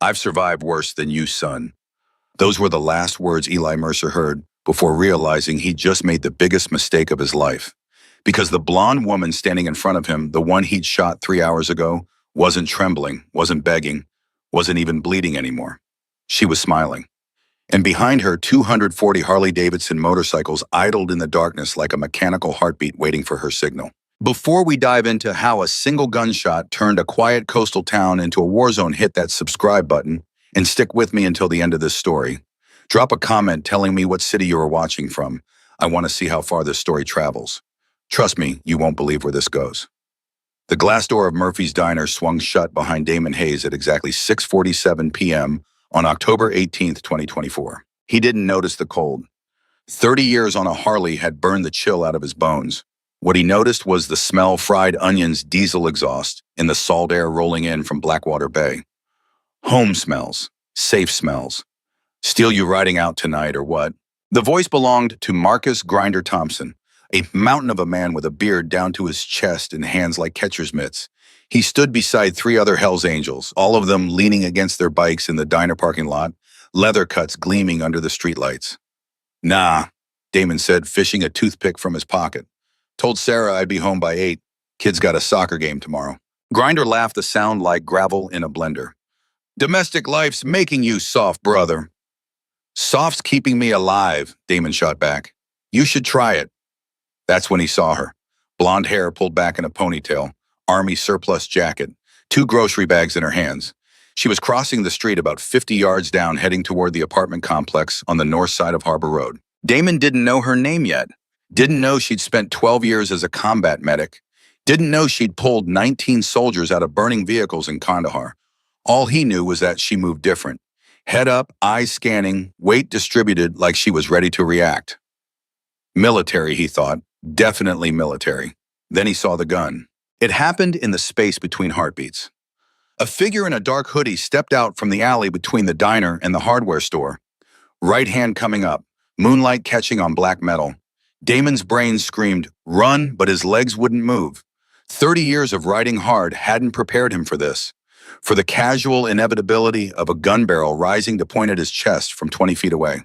I've survived worse than you, son. Those were the last words Eli Mercer heard before realizing he just made the biggest mistake of his life. Because the blonde woman standing in front of him, the one he'd shot 3 hours ago, wasn't trembling, wasn't begging, wasn't even bleeding anymore. She was smiling. And behind her, 240 Harley-Davidson motorcycles idled in the darkness like a mechanical heartbeat waiting for her signal. Before we dive into how a single gunshot turned a quiet coastal town into a war zone, hit that subscribe button and stick with me until the end of this story. Drop a comment telling me what city you are watching from. I want to see how far this story travels. Trust me, you won't believe where this goes. The glass door of Murphy's Diner swung shut behind Damon Hayes at exactly 6:47 p.m. on October 18th, 2024. He didn't notice the cold. 30 years on a Harley had burned the chill out of his bones. What he noticed was the smell of fried onions, diesel exhaust, and the salt air rolling in from Blackwater Bay. Home smells, safe smells. Steal you riding out tonight or what? The voice belonged to Marcus Grinder Thompson, a mountain of a man with a beard down to his chest and hands like catcher's mitts. He stood beside 3 other Hells Angels, all of them leaning against their bikes in the diner parking lot, leather cuts gleaming under the streetlights. Nah, Damon said, fishing a toothpick from his pocket. Told Sarah I'd be home by 8. Kid's got a soccer game tomorrow. Grinder laughed a sound like gravel in a blender. Domestic life's making you soft, brother. Soft's keeping me alive, Damon shot back. You should try it. That's when he saw her. Blonde hair pulled back in a ponytail, army surplus jacket, 2 grocery bags in her hands. She was crossing the street about 50 yards down, heading toward the apartment complex on the north side of Harbor Road. Damon didn't know her name yet. Didn't know she'd spent 12 years as a combat medic. Didn't know she'd pulled 19 soldiers out of burning vehicles in Kandahar. All he knew was that she moved different. Head up, eyes scanning, weight distributed like she was ready to react. Military, he thought. Definitely military. Then he saw the gun. It happened in the space between heartbeats. A figure in a dark hoodie stepped out from the alley between the diner and the hardware store. Right hand coming up, moonlight catching on black metal. Damon's brain screamed, run, but his legs wouldn't move. 30 years of riding hard hadn't prepared him for this. For the casual inevitability of a gun barrel rising to point at his chest from 20 feet away.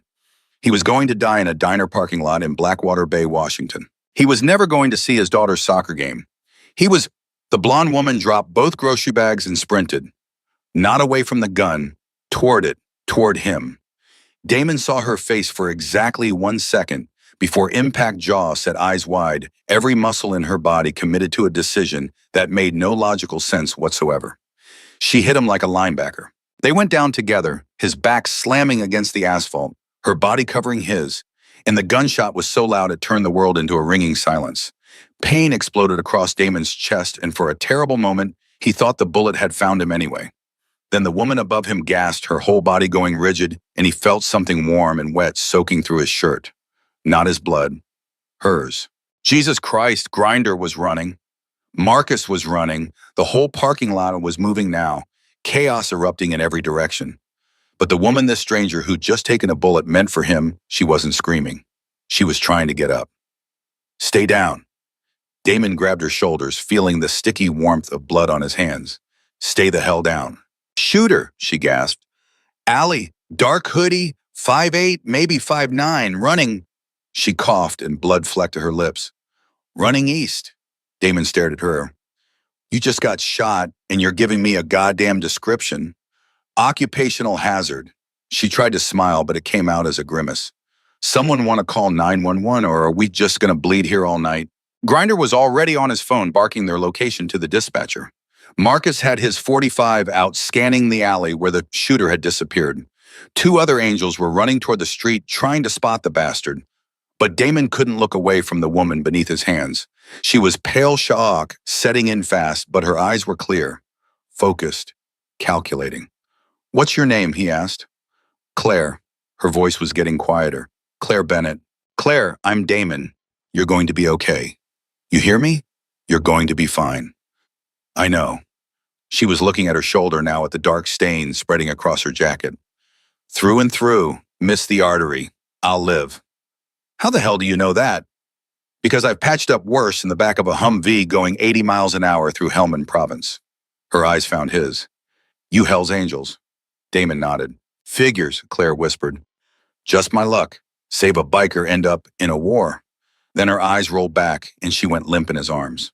He was going to die in a diner parking lot in Blackwater Bay, Washington. He was never going to see his daughter's soccer game. The blonde woman dropped both grocery bags and sprinted. Not away from the gun, toward him. Damon saw her face for exactly 1 second before impact jaw set eyes wide, every muscle in her body committed to a decision that made no logical sense whatsoever. She hit him like a linebacker. They went down together, his back slamming against the asphalt, her body covering his, and the gunshot was so loud it turned the world into a ringing silence. Pain exploded across Damon's chest, and for a terrible moment, he thought the bullet had found him anyway. Then the woman above him gasped, her whole body going rigid, and he felt something warm and wet soaking through his shirt. Not his blood, hers. Jesus Christ, Grinder was running. Marcus was running. The whole parking lot was moving now, chaos erupting in every direction. But the woman, this stranger who'd just taken a bullet, meant for him, she wasn't screaming. She was trying to get up. Stay down. Damon grabbed her shoulders, feeling the sticky warmth of blood on his hands. Stay the hell down. Shoot her, she gasped. Alley, dark hoodie, 5'8", maybe 5'9", running. She coughed and blood flecked to her lips. Running east. Damon stared at her. You just got shot and you're giving me a goddamn description. Occupational hazard. She tried to smile, but it came out as a grimace. Someone want to call 911 or are we just going to bleed here all night? Grinder was already on his phone barking their location to the dispatcher. Marcus had his .45 out scanning the alley where the shooter had disappeared. 2 other angels were running toward the street trying to spot the bastard. But Damon couldn't look away from the woman beneath his hands. She was pale shock, setting in fast, but her eyes were clear, focused, calculating. What's your name? He asked. Claire. Her voice was getting quieter. Claire Bennett. Claire, I'm Damon. You're going to be okay. You hear me? You're going to be fine. I know. She was looking at her shoulder now at the dark stain spreading across her jacket. Through and through, missed the artery. I'll live. How the hell do you know that? Because I've patched up worse in the back of a Humvee going 80 miles an hour through Helmand Province. Her eyes found his. You Hells Angels. Damon nodded. Figures, Claire whispered. Just my luck. Save a biker, end up in a war. Then her eyes rolled back and she went limp in his arms.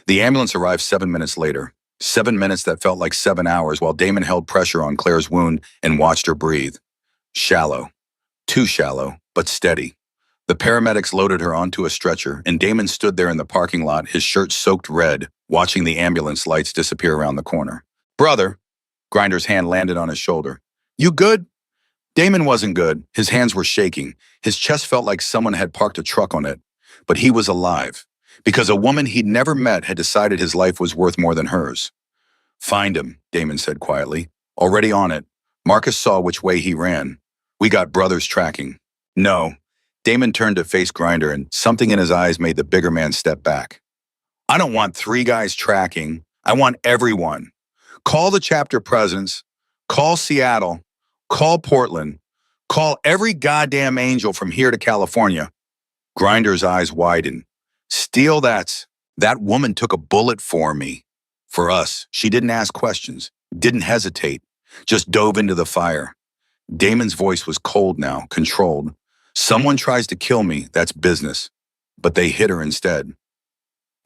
The ambulance arrived 7 minutes later. 7 minutes that felt like 7 hours while Damon held pressure on Claire's wound and watched her breathe. Shallow. Too shallow, but steady. The paramedics loaded her onto a stretcher, and Damon stood there in the parking lot, his shirt soaked red, watching the ambulance lights disappear around the corner. Brother, Grinder's hand landed on his shoulder. You good? Damon wasn't good. His hands were shaking. His chest felt like someone had parked a truck on it. But he was alive, because a woman he'd never met had decided his life was worth more than hers. Find him, Damon said quietly. Already on it. Marcus saw which way he ran. We got brothers tracking. No. Damon turned to face Grinder, and something in his eyes made the bigger man step back. I don't want 3 guys tracking. I want everyone. Call the chapter presidents. Call Seattle. Call Portland. Call every goddamn angel from here to California. Grinder's eyes widened. Steele, that woman took a bullet for me. For us. She didn't ask questions. Didn't hesitate. Just dove into the fire. Damon's voice was cold now, controlled. Someone tries to kill me, that's business. But they hit her instead.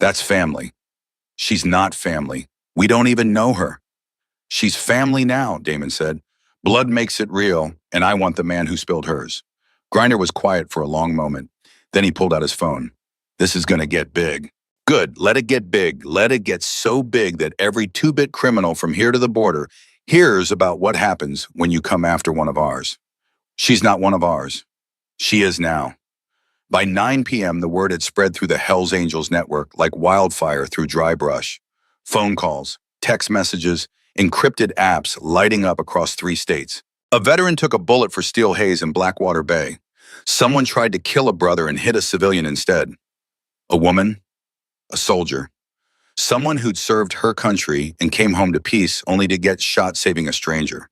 That's family. She's not family. We don't even know her. She's family now, Damon said. Blood makes it real, and I want the man who spilled hers. Grinder was quiet for a long moment. Then he pulled out his phone. This is gonna get big. Good, let it get big. Let it get so big that every 2-bit criminal from here to the border hears about what happens when you come after one of ours. She's not one of ours. She is now. By 9 p.m., the word had spread through the Hells Angels network like wildfire through dry brush. Phone calls, text messages, encrypted apps lighting up across 3 states. A veteran took a bullet for Steele Hayes in Blackwater Bay. Someone tried to kill a brother and hit a civilian instead. A woman, a soldier, someone who'd served her country and came home to peace only to get shot saving a stranger.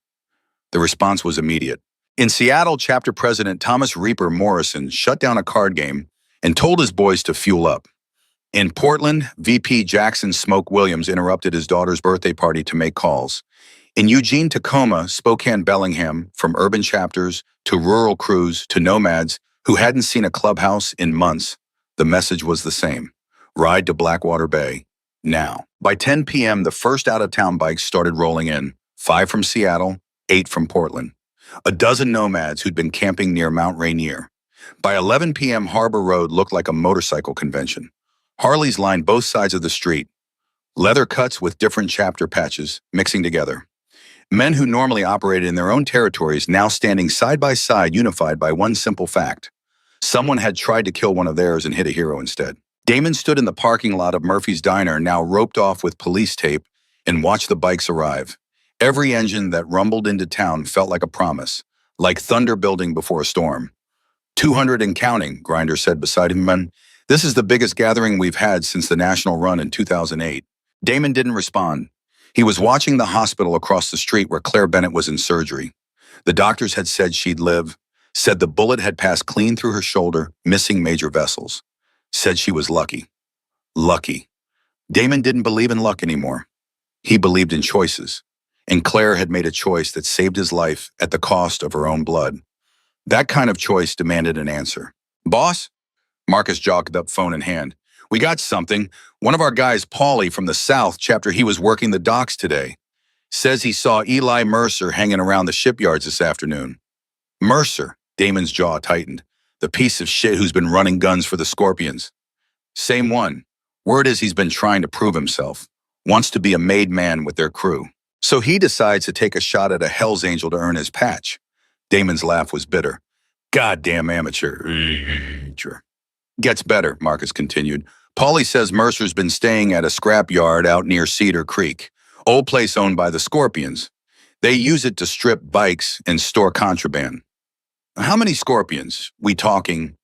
The response was immediate. In Seattle, chapter president Thomas Reaper Morrison shut down a card game and told his boys to fuel up. In Portland, VP Jackson Smoke Williams interrupted his daughter's birthday party to make calls. In Eugene, Tacoma, Spokane, Bellingham, from urban chapters to rural crews to nomads who hadn't seen a clubhouse in months, the message was the same. Ride to Blackwater Bay. Now. By 10 p.m., the first out-of-town bikes started rolling in. 5 from Seattle, 8 from Portland. A dozen nomads who'd been camping near Mount Rainier. By 11 p.m., Harbor Road looked like a motorcycle convention. Harleys lined both sides of the street. Leather cuts with different chapter patches, mixing together. Men who normally operated in their own territories now standing side by side, unified by one simple fact. Someone had tried to kill one of theirs and hit a hero instead. Damon stood in the parking lot of Murphy's Diner, now roped off with police tape, and watched the bikes arrive. Every engine that rumbled into town felt like a promise, like thunder building before a storm. 200 and counting, Grinder said beside him. This is the biggest gathering we've had since the national run in 2008. Damon didn't respond. He was watching the hospital across the street where Claire Bennett was in surgery. The doctors had said she'd live, said the bullet had passed clean through her shoulder, missing major vessels. Said she was lucky. Lucky. Damon didn't believe in luck anymore. He believed in choices. And Claire had made a choice that saved his life at the cost of her own blood. That kind of choice demanded an answer. Boss? Marcus jogged up, phone in hand. We got something. One of our guys, Paulie from the South, chapter he was working the docks today, says he saw Eli Mercer hanging around the shipyards this afternoon. Mercer, Damon's jaw tightened. The piece of shit who's been running guns for the Scorpions. Same one. Word is he's been trying to prove himself. Wants to be a made man with their crew. So he decides to take a shot at a Hells Angel to earn his patch. Damon's laugh was bitter. Goddamn amateur. Gets better, Marcus continued. Paulie says Mercer's been staying at a scrap yard out near Cedar Creek, old place owned by the Scorpions. They use it to strip bikes and store contraband. How many Scorpions? We talking?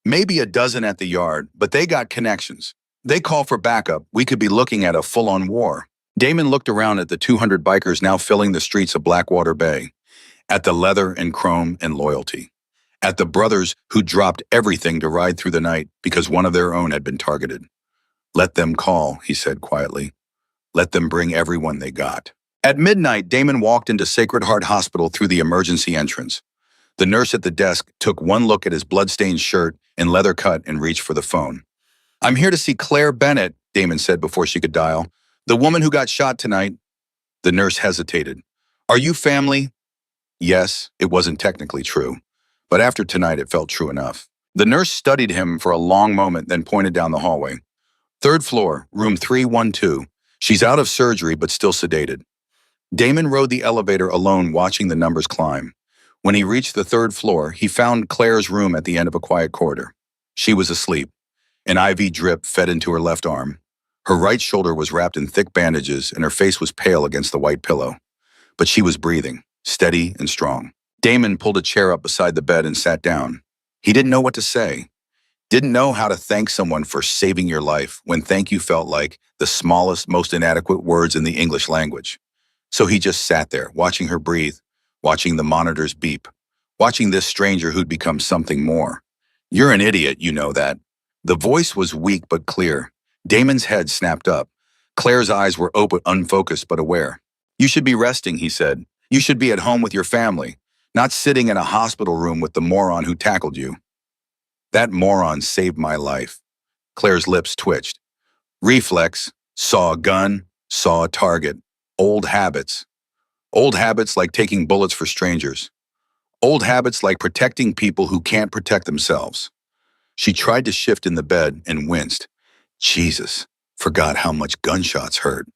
Maybe a dozen at the yard, but they got connections. They call for backup. We could be looking at a full-on war. Damon looked around at the 200 bikers now filling the streets of Blackwater Bay, at the leather and chrome and loyalty, at the brothers who dropped everything to ride through the night because one of their own had been targeted. Let them call, he said quietly. Let them bring everyone they got. At midnight, Damon walked into Sacred Heart Hospital through the emergency entrance. The nurse at the desk took one look at his blood-stained shirt and leather cut and reached for the phone. "I'm here to see Claire Bennett," Damon said before she could dial. "The woman who got shot tonight." The nurse hesitated. "Are you family?" Yes, it wasn't technically true, but after tonight it felt true enough. The nurse studied him for a long moment, then pointed down the hallway. "Third floor, room 312. She's out of surgery but still sedated." Damon rode the elevator alone, watching the numbers climb. When he reached the third floor, he found Claire's room at the end of a quiet corridor. She was asleep. An IV drip fed into her left arm. Her right shoulder was wrapped in thick bandages and her face was pale against the white pillow. But she was breathing, steady and strong. Damon pulled a chair up beside the bed and sat down. He didn't know what to say. Didn't know how to thank someone for saving your life when thank you felt like the smallest, most inadequate words in the English language. So he just sat there, watching her breathe, watching the monitors beep, watching this stranger who'd become something more. "You're an idiot, you know that." The voice was weak but clear. Damon's head snapped up. Claire's eyes were open, unfocused but aware. "You should be resting," he said. "You should be at home with your family, not sitting in a hospital room with the moron who tackled you." "That moron saved my life." Claire's lips twitched. Reflex, saw a gun, saw a target. Old habits. Old habits like taking bullets for strangers. Old habits like protecting people who can't protect themselves. She tried to shift in the bed and winced. Jesus, forgot how much gunshots hurt.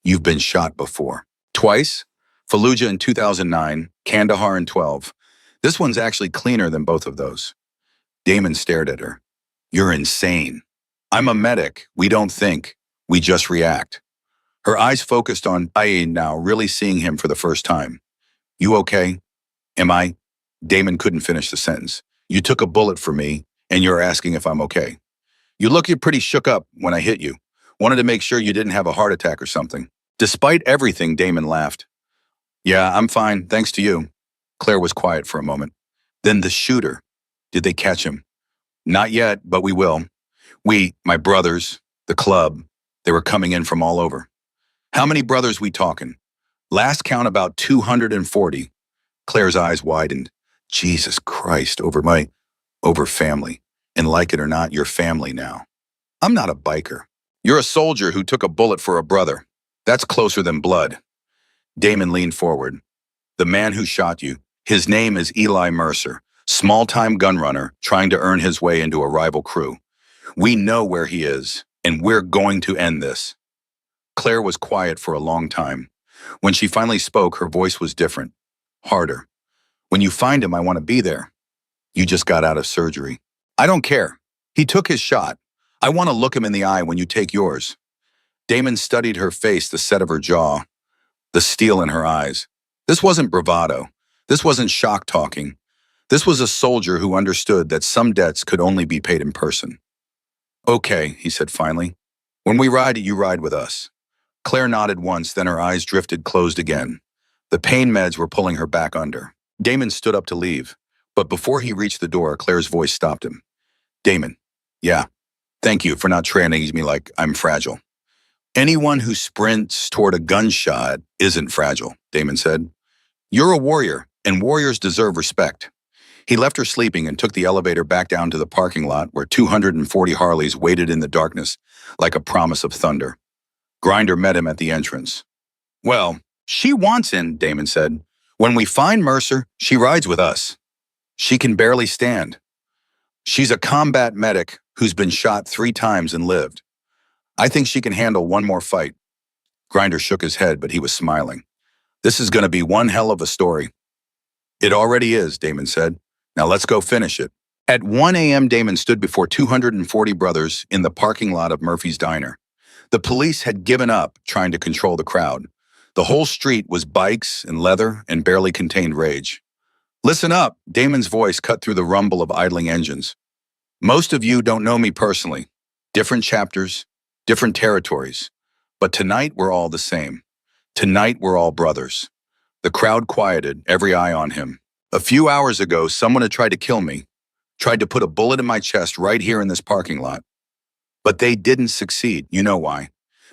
"You've been shot before." "Twice? Fallujah in 2009, Kandahar in 12. This one's actually cleaner than both of those." Damon stared at her. "You're insane. I'm a medic. We don't think. We just react." Her eyes focused on Aye now, really seeing him for the first time. "You okay?" "Am I?" Damon couldn't finish the sentence. "You took a bullet for me, and you're asking if I'm okay. You're pretty shook up when I hit you. Wanted to make sure you didn't have a heart attack or something." Despite everything, Damon laughed. "Yeah, I'm fine, thanks to you." Claire was quiet for a moment. "Then the shooter. Did they catch him?" "Not yet, but we will. My brothers, the club, they were coming in from all over." "How many brothers we talking?" "Last count about 240. Claire's eyes widened. "Jesus Christ, over family. And like it or not, you're family now." "I'm not a biker." "You're a soldier who took a bullet for a brother. That's closer than blood." Damon leaned forward. "The man who shot you, his name is Eli Mercer, small-time gun runner trying to earn his way into a rival crew. We know where he is, and we're going to end this." Claire was quiet for a long time. When she finally spoke, her voice was different, harder. "When you find him, I want to be there." "You just got out of surgery." "I don't care. He took his shot. I want to look him in the eye when you take yours." Damon studied her face, the set of her jaw, the steel in her eyes. This wasn't bravado. This wasn't shock talking. This was a soldier who understood that some debts could only be paid in person. "Okay," he said finally. "When we ride, you ride with us." Claire nodded once, then her eyes drifted closed again. The pain meds were pulling her back under. Damon stood up to leave, but before he reached the door, Claire's voice stopped him. "Damon, yeah, thank you for not treating me like I'm fragile." "Anyone who sprints toward a gunshot isn't fragile," Damon said. "You're a warrior, and warriors deserve respect." He left her sleeping and took the elevator back down to the parking lot where 240 Harleys waited in the darkness like a promise of thunder. Grinder met him at the entrance. "Well, she wants in," Damon said. "When we find Mercer, she rides with us. She can barely stand. She's a combat medic who's been shot 3 times and lived. I think she can handle one more fight." Grinder shook his head, but he was smiling. "This is going to be one hell of a story." "It already is," Damon said. "Now let's go finish it." At 1 a.m., Damon stood before 240 brothers in the parking lot of Murphy's Diner. The police had given up trying to control the crowd. The whole street was bikes and leather and barely contained rage. "Listen up," Damon's voice cut through the rumble of idling engines. "Most of you don't know me personally. Different chapters, different territories. But tonight we're all the same. Tonight we're all brothers." The crowd quieted, every eye on him. "A few hours ago, someone had tried to kill me, tried to put a bullet in my chest right here in this parking lot. But they didn't succeed. You know why?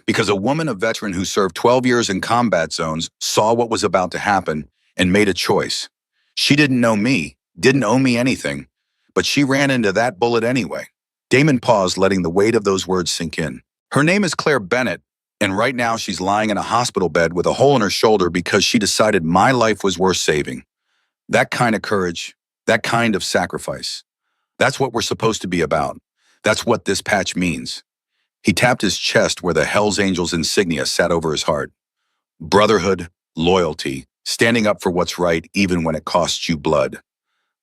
Because a woman, a veteran who served 12 years in combat zones, saw what was about to happen and made a choice. She didn't know me, didn't owe me anything, but she ran into that bullet anyway. Damon paused, letting the weight of those words sink in. Her name is Claire Bennett, and right now she's lying in a hospital bed with a hole in her shoulder because she decided my life was worth saving. That kind of courage, that kind of sacrifice. That's what we're supposed to be about. That's what this patch means. He tapped his chest where the Hells Angels insignia sat over his heart. Brotherhood, loyalty, standing up for what's right even when it costs you blood.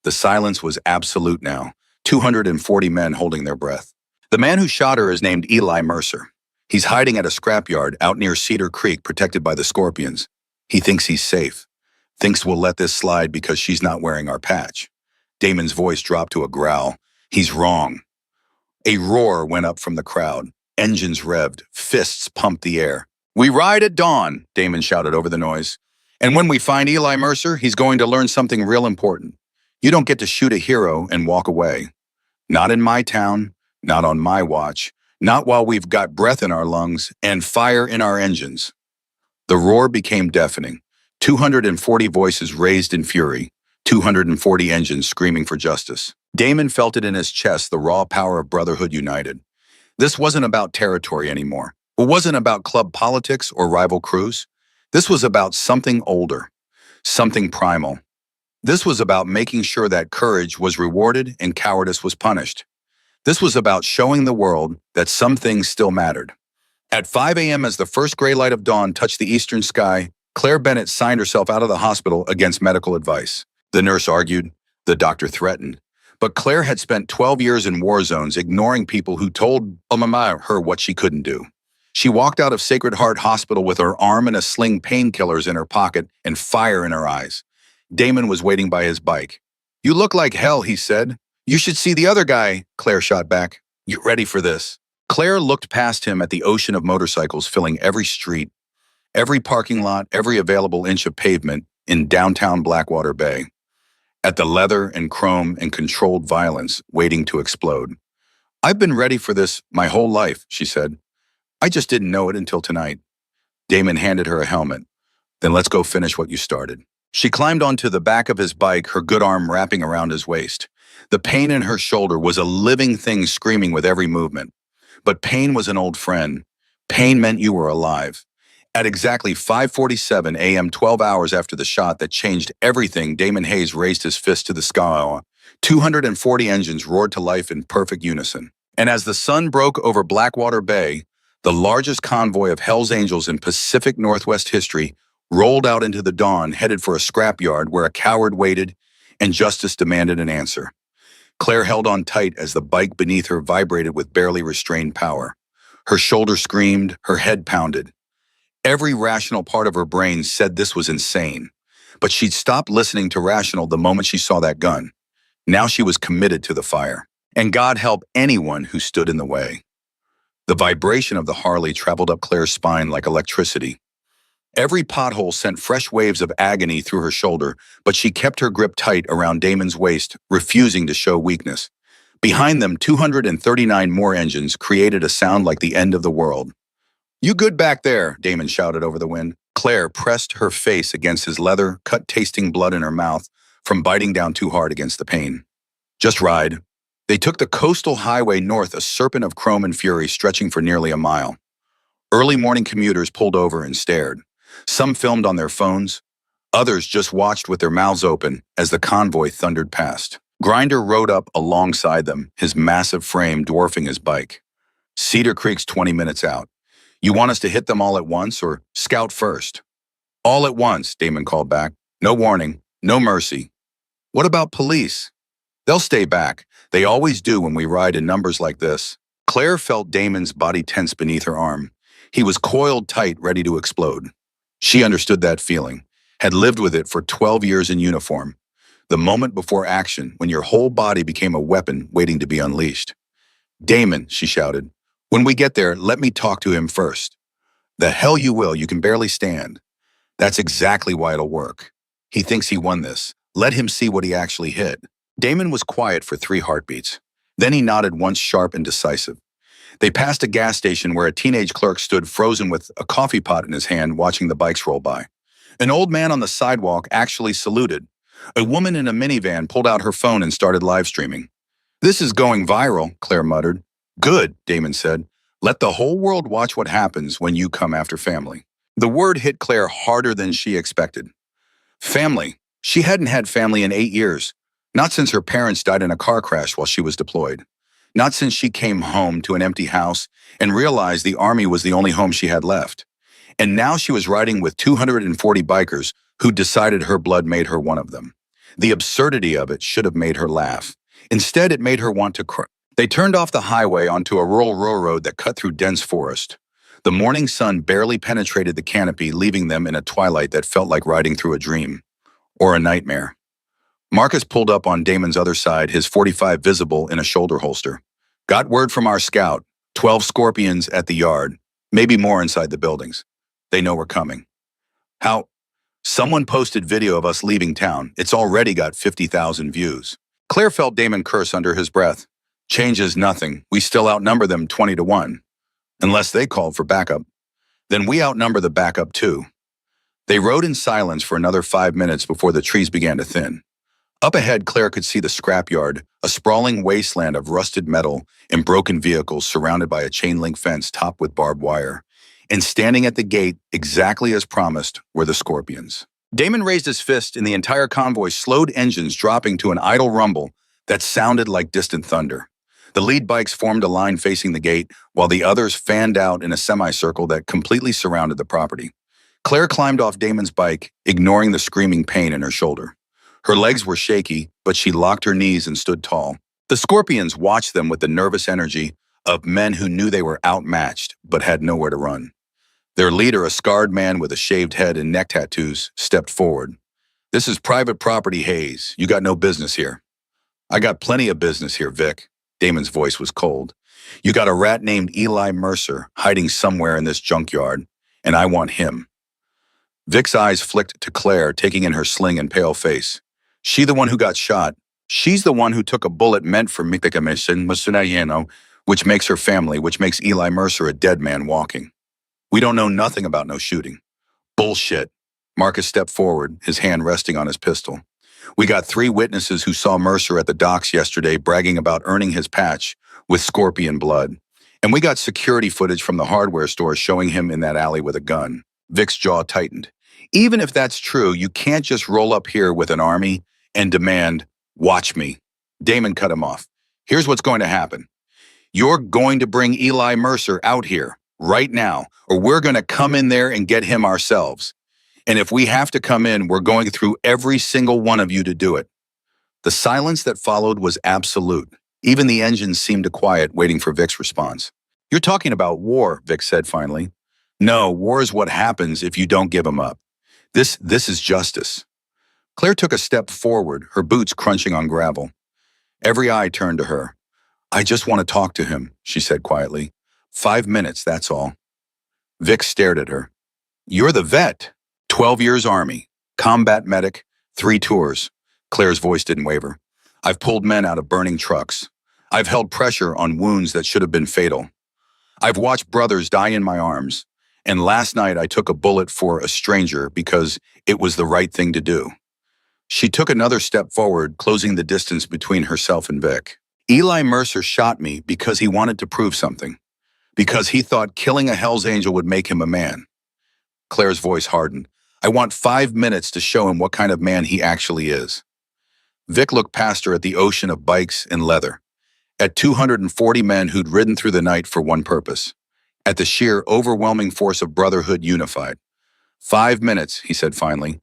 The silence was absolute now, 240 men holding their breath. The man who shot her is named Eli Mercer. He's hiding at a scrapyard out near Cedar Creek protected by the Scorpions. He thinks he's safe, thinks we'll let this slide because she's not wearing our patch. Damon's voice dropped to a growl. He's wrong. A roar went up from the crowd. Engines revved, fists pumped the air. "We ride at dawn," Damon shouted over the noise. "And when we find Eli Mercer, he's going to learn something real important. You don't get to shoot a hero and walk away. Not in my town, not on my watch, not while we've got breath in our lungs and fire in our engines." The roar became deafening. 240 voices raised in fury, 240 engines screaming for justice. Damon felt it in his chest, the raw power of Brotherhood United. This wasn't about territory anymore. It wasn't about club politics or rival crews. This was about something older, something primal. This was about making sure that courage was rewarded and cowardice was punished. This was about showing the world that some things still mattered. At 5 a.m., as the first gray light of dawn touched the eastern sky, Claire Bennett signed herself out of the hospital against medical advice. The nurse argued, the doctor threatened. But Claire had spent 12 years in war zones ignoring people who told her what she couldn't do. She walked out of Sacred Heart Hospital with her arm in a sling, painkillers in her pocket, and fire in her eyes. Damon was waiting by his bike. "You look like hell," he said. "You should see the other guy," Claire shot back. "Get ready for this." Claire looked past him at the ocean of motorcycles filling every street, every parking lot, every available inch of pavement in downtown Blackwater Bay. At the leather and chrome and controlled violence waiting to explode. "I've been ready for this my whole life," she said. "I just didn't know it until tonight." Damon handed her a helmet. "Then let's go finish what you started." She climbed onto the back of his bike, her good arm wrapping around his waist. The pain in her shoulder was a living thing screaming with every movement. But pain was an old friend. Pain meant you were alive. At exactly 5:47 a.m., 12 hours after the shot that changed everything, Damon Hayes raised his fist to the sky. 240 engines roared to life in perfect unison. And as the sun broke over Blackwater Bay, the largest convoy of Hells Angels in Pacific Northwest history rolled out into the dawn, headed for a scrapyard where a coward waited and justice demanded an answer. Claire held on tight as the bike beneath her vibrated with barely restrained power. Her shoulder screamed, her head pounded. Every rational part of her brain said this was insane, but she'd stopped listening to rational the moment she saw that gun. Now she was committed to the fire, and God help anyone who stood in the way. The vibration of the Harley traveled up Claire's spine like electricity. Every pothole sent fresh waves of agony through her shoulder, but she kept her grip tight around Damon's waist, refusing to show weakness. Behind them, 239 more engines created a sound like the end of the world. "You good back there?" Damon shouted over the wind. Claire pressed her face against his leather, cut-tasting blood in her mouth from biting down too hard against the pain. "Just ride." They took the coastal highway north, a serpent of chrome and fury stretching for nearly a mile. Early morning commuters pulled over and stared. Some filmed on their phones. Others just watched with their mouths open as the convoy thundered past. Grinder rode up alongside them, his massive frame dwarfing his bike. "Cedar Creek's 20 minutes out. You want us to hit them all at once or scout first?" "All at once," Damon called back. "No warning, no mercy." "What about police?" "They'll stay back. They always do when we ride in numbers like this." Claire felt Damon's body tense beneath her arm. He was coiled tight, ready to explode. She understood that feeling, had lived with it for 12 years in uniform. The moment before action, when your whole body became a weapon waiting to be unleashed. "Damon," she shouted, "when we get there, let me talk to him first." "The hell you will, you can barely stand." "That's exactly why it'll work. He thinks he won this. Let him see what he actually hit." Damon was quiet for 3 heartbeats. Then he nodded once, sharp and decisive. They passed a gas station where a teenage clerk stood frozen with a coffee pot in his hand watching the bikes roll by. An old man on the sidewalk actually saluted. A woman in a minivan pulled out her phone and started live streaming. "This is going viral," Claire muttered. "Good," Damon said. "Let the whole world watch what happens when you come after family." The word hit Claire harder than she expected. Family. She hadn't had family in 8 years. Not since her parents died in a car crash while she was deployed. Not since she came home to an empty house and realized the army was the only home she had left. And now she was riding with 240 bikers who decided her blood made her one of them. The absurdity of it should have made her laugh. Instead, it made her want to cry. They turned off the highway onto a rural railroad that cut through dense forest. The morning sun barely penetrated the canopy, leaving them in a twilight that felt like riding through a dream. Or a nightmare. Marcus pulled up on Damon's other side, his .45 visible in a shoulder holster. "Got word from our scout. 12 scorpions at the yard. Maybe more inside the buildings. They know we're coming." "How?" "Someone posted video of us leaving town. It's already got 50,000 views." Claire felt Damon curse under his breath. "Changes nothing. We still outnumber them 20-1. Unless they called for backup. Then we outnumber the backup too." They rode in silence for another 5 minutes before the trees began to thin. Up ahead, Claire could see the scrapyard, a sprawling wasteland of rusted metal and broken vehicles surrounded by a chain-link fence topped with barbed wire. And standing at the gate, exactly as promised, were the scorpions. Damon raised his fist and the entire convoy slowed, engines dropping to an idle rumble that sounded like distant thunder. The lead bikes formed a line facing the gate, while the others fanned out in a semicircle that completely surrounded the property. Claire climbed off Damon's bike, ignoring the screaming pain in her shoulder. Her legs were shaky, but she locked her knees and stood tall. The scorpions watched them with the nervous energy of men who knew they were outmatched but had nowhere to run. Their leader, a scarred man with a shaved head and neck tattoos, stepped forward. "This is private property, Hayes. You got no business here." "I got plenty of business here, Vic." Damon's voice was cold. "You got a rat named Eli Mercer hiding somewhere in this junkyard, and I want him." Vic's eyes flicked to Claire, taking in her sling and pale face. "She the one who got shot. She's the one who took a bullet meant for Mithika, which makes her family, which makes Eli Mercer a dead man walking. We don't know nothing about no shooting." "Bullshit." Marcus stepped forward, his hand resting on his pistol. "We got 3 witnesses who saw Mercer at the docks yesterday bragging about earning his patch with scorpion blood. And we got security footage from the hardware store showing him in that alley with a gun." Vic's jaw tightened. "Even if that's true, you can't just roll up here with an army and demand, 'Watch me.'" Damon cut him off. "Here's what's going to happen. You're going to bring Eli Mercer out here, right now, or we're going to come in there and get him ourselves. And if we have to come in, we're going through every single one of you to do it." The silence that followed was absolute. Even the engines seemed to quiet, waiting for Vic's response. "You're talking about war," Vic said finally. "No, war is what happens if you don't give him up. This is justice." Claire took a step forward, her boots crunching on gravel. Every eye turned to her. "I just want to talk to him," she said quietly. 5 minutes, that's all." Vic stared at her. "You're the vet. 12 years Army, combat medic, 3 tours. Claire's voice didn't waver. "I've pulled men out of burning trucks. I've held pressure on wounds that should have been fatal. I've watched brothers die in my arms. And last night I took a bullet for a stranger because it was the right thing to do." She took another step forward, closing the distance between herself and Vic. "Eli Mercer shot me because he wanted to prove something. Because he thought killing a Hell's Angel would make him a man." Claire's voice hardened. "I want 5 minutes to show him what kind of man he actually is." Vic looked past her at the ocean of bikes and leather. At 240 men who'd ridden through the night for one purpose. At the sheer, overwhelming force of brotherhood unified. 5 minutes, he said finally.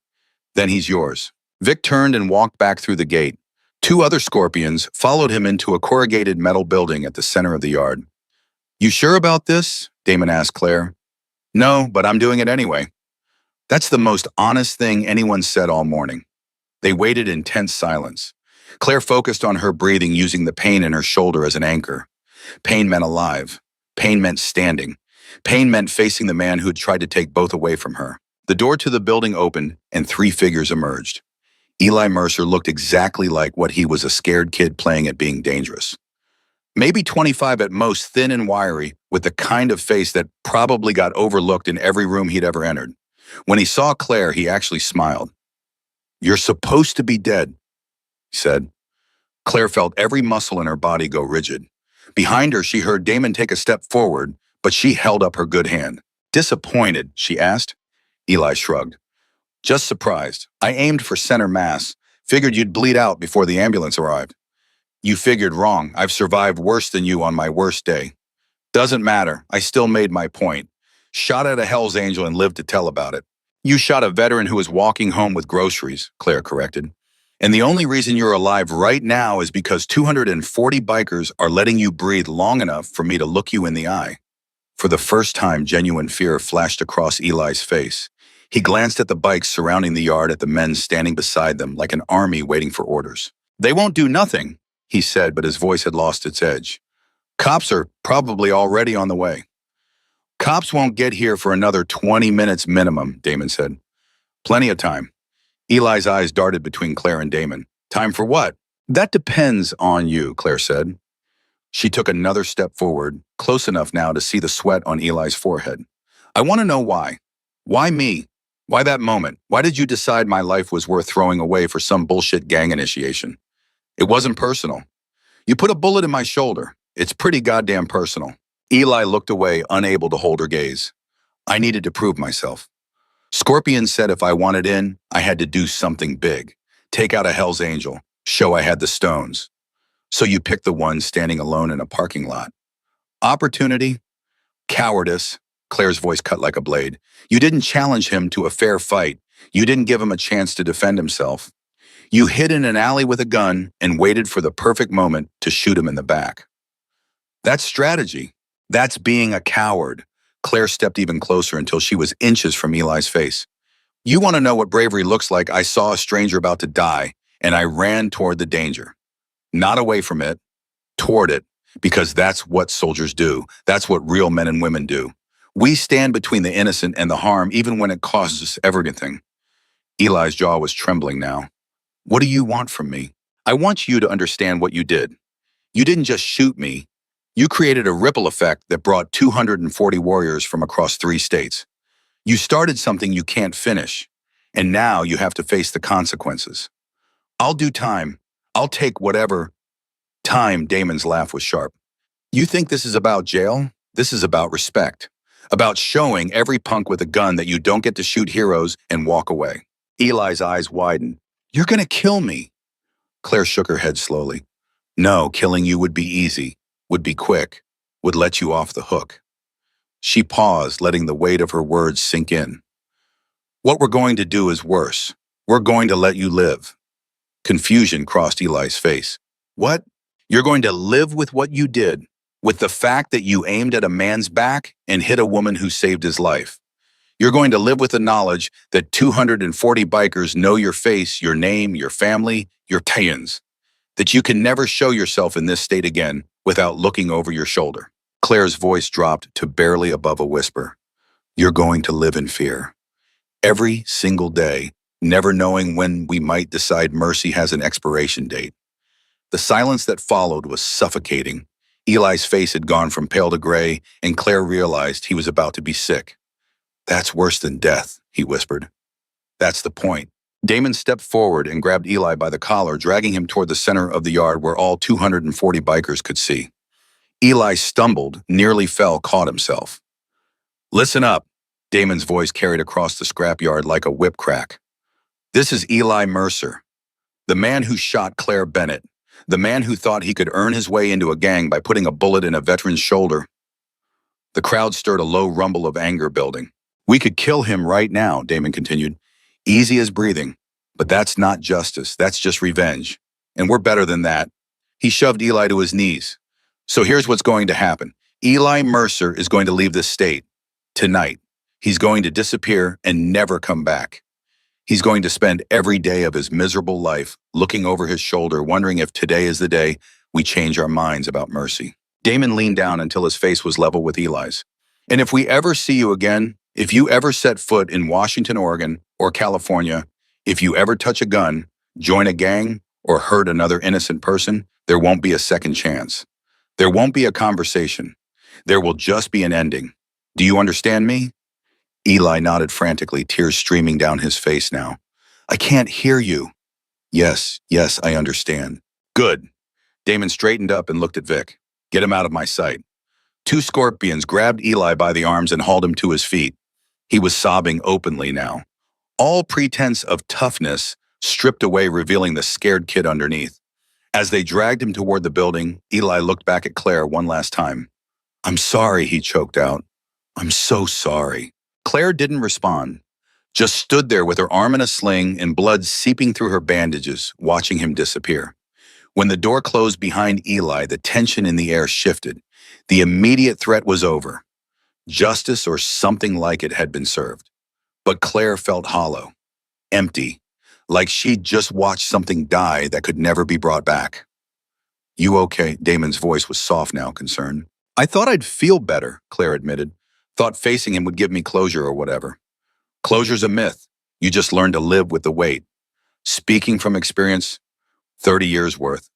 "Then he's yours." Vic turned and walked back through the gate. 2 other scorpions followed him into a corrugated metal building at the center of the yard. "You sure about this?" Damon asked Claire. "No, but I'm doing it anyway." That's the most honest thing anyone said all morning. They waited in tense silence. Claire focused on her breathing, using the pain in her shoulder as an anchor. Pain meant alive. Pain meant standing. Pain meant facing the man who had tried to take both away from her. The door to the building opened, and 3 figures emerged. Eli Mercer looked exactly like what he was, a scared kid playing at being dangerous. Maybe 25 at most, thin and wiry, with the kind of face that probably got overlooked in every room he'd ever entered. When he saw Claire, he actually smiled. "You're supposed to be dead," he said. Claire felt every muscle in her body go rigid. Behind her, she heard Damon take a step forward, but she held up her good hand. "Disappointed?" she asked. Eli shrugged. "Just surprised. I aimed for center mass. Figured you'd bleed out before the ambulance arrived." "You figured wrong. I've survived worse than you on my worst day." "Doesn't matter. I still made my point. Shot at a Hell's Angel and lived to tell about it." "You shot a veteran who was walking home with groceries," Claire corrected. "And the only reason you're alive right now is because 240 bikers are letting you breathe long enough for me to look you in the eye." For the first time, genuine fear flashed across Eli's face. He glanced at the bikes surrounding the yard, at the men standing beside them like an army waiting for orders. "They won't do nothing," he said, but his voice had lost its edge. "Cops are probably already on the way." "Cops won't get here for another 20 minutes minimum," Damon said. "Plenty of time." Eli's eyes darted between Claire and Damon. "Time for what?" "That depends on you," Claire said. She took another step forward, close enough now to see the sweat on Eli's forehead. "I want to know why. Why me? Why that moment? Why did you decide my life was worth throwing away for some bullshit gang initiation?" "It wasn't personal. You put a bullet in my shoulder. It's pretty goddamn personal." Eli looked away, unable to hold her gaze. "I needed to prove myself. Scorpion said if I wanted in, I had to do something big. Take out a Hell's Angel. Show I had the stones. So you picked the one standing alone in a parking lot. Opportunity? Cowardice." Claire's voice cut like a blade. "You didn't challenge him to a fair fight. You didn't give him a chance to defend himself. You hid in an alley with a gun and waited for the perfect moment to shoot him in the back. That's strategy. That's being a coward." Claire stepped even closer until she was inches from Eli's face. "You want to know what bravery looks like? I saw a stranger about to die, and I ran toward the danger. Not away from it, toward it, because that's what soldiers do. That's what real men and women do. We stand between the innocent and the harm, even when it costs us everything." Eli's jaw was trembling now. "What do you want from me?" "I want you to understand what you did. You didn't just shoot me. You created a ripple effect that brought 240 warriors from across 3 states. You started something you can't finish, and now you have to face the consequences." "I'll do time. I'll take whatever." "Time," Damon's laugh was sharp. "You think this is about jail? This is about respect. About showing every punk with a gun that you don't get to shoot heroes and walk away." Eli's eyes widened. "You're gonna kill me." Claire shook her head slowly. "No, killing you would be easy, would be quick, would let you off the hook." She paused, letting the weight of her words sink in. "What we're going to do is worse. We're going to let you live." Confusion crossed Eli's face. "What? You're going to live with what you did, with the fact that you aimed at a man's back and hit a woman who saved his life. You're going to live with the knowledge that 240 bikers know your face, your name, your family, your tans, that you can never show yourself in this state again without looking over your shoulder." Claire's voice dropped to barely above a whisper. "You're going to live in fear. Every single day, never knowing when we might decide mercy has an expiration date." The silence that followed was suffocating. Eli's face had gone from pale to gray, and Claire realized he was about to be sick. "That's worse than death," he whispered. "That's the point." Damon stepped forward and grabbed Eli by the collar, dragging him toward the center of the yard where all 240 bikers could see. Eli stumbled, nearly fell, caught himself. "Listen up," Damon's voice carried across the scrapyard like a whip crack. "This is Eli Mercer, the man who shot Claire Bennett, the man who thought he could earn his way into a gang by putting a bullet in a veteran's shoulder." The crowd stirred a low rumble of anger building. "We could kill him right now," Damon continued. "Easy as breathing. But that's not justice. That's just revenge. And we're better than that." He shoved Eli to his knees. "So here's what's going to happen. Eli Mercer is going to leave this state. Tonight. He's going to disappear and never come back. He's going to spend every day of his miserable life looking over his shoulder, wondering if today is the day we change our minds about mercy." Damon leaned down until his face was level with Eli's. "And if we ever see you again, if you ever set foot in Washington, Oregon, or California, if you ever touch a gun, join a gang, or hurt another innocent person, there won't be a second chance. There won't be a conversation. There will just be an ending. Do you understand me? Eli nodded frantically, tears streaming down his face now. I can't hear you. Yes, yes, I understand. Good. Damon straightened up and looked at Vic. Get him out of my sight. Two scorpions grabbed Eli by the arms and hauled him to his feet. He was sobbing openly now. All pretense of toughness stripped away, revealing the scared kid underneath. As they dragged him toward the building, Eli looked back at Claire one last time. I'm sorry, he choked out. I'm so sorry. Claire didn't respond, just stood there with her arm in a sling and blood seeping through her bandages, watching him disappear. When the door closed behind Eli, the tension in the air shifted. The immediate threat was over. Justice or something like it had been served. But Claire felt hollow, empty, like she'd just watched something die that could never be brought back. You okay? Damon's voice was soft now, concerned. I thought I'd feel better, Claire admitted. Thought facing him would give me closure or whatever. Closure's a myth. You just learn to live with the weight. Speaking from experience, 30 years worth.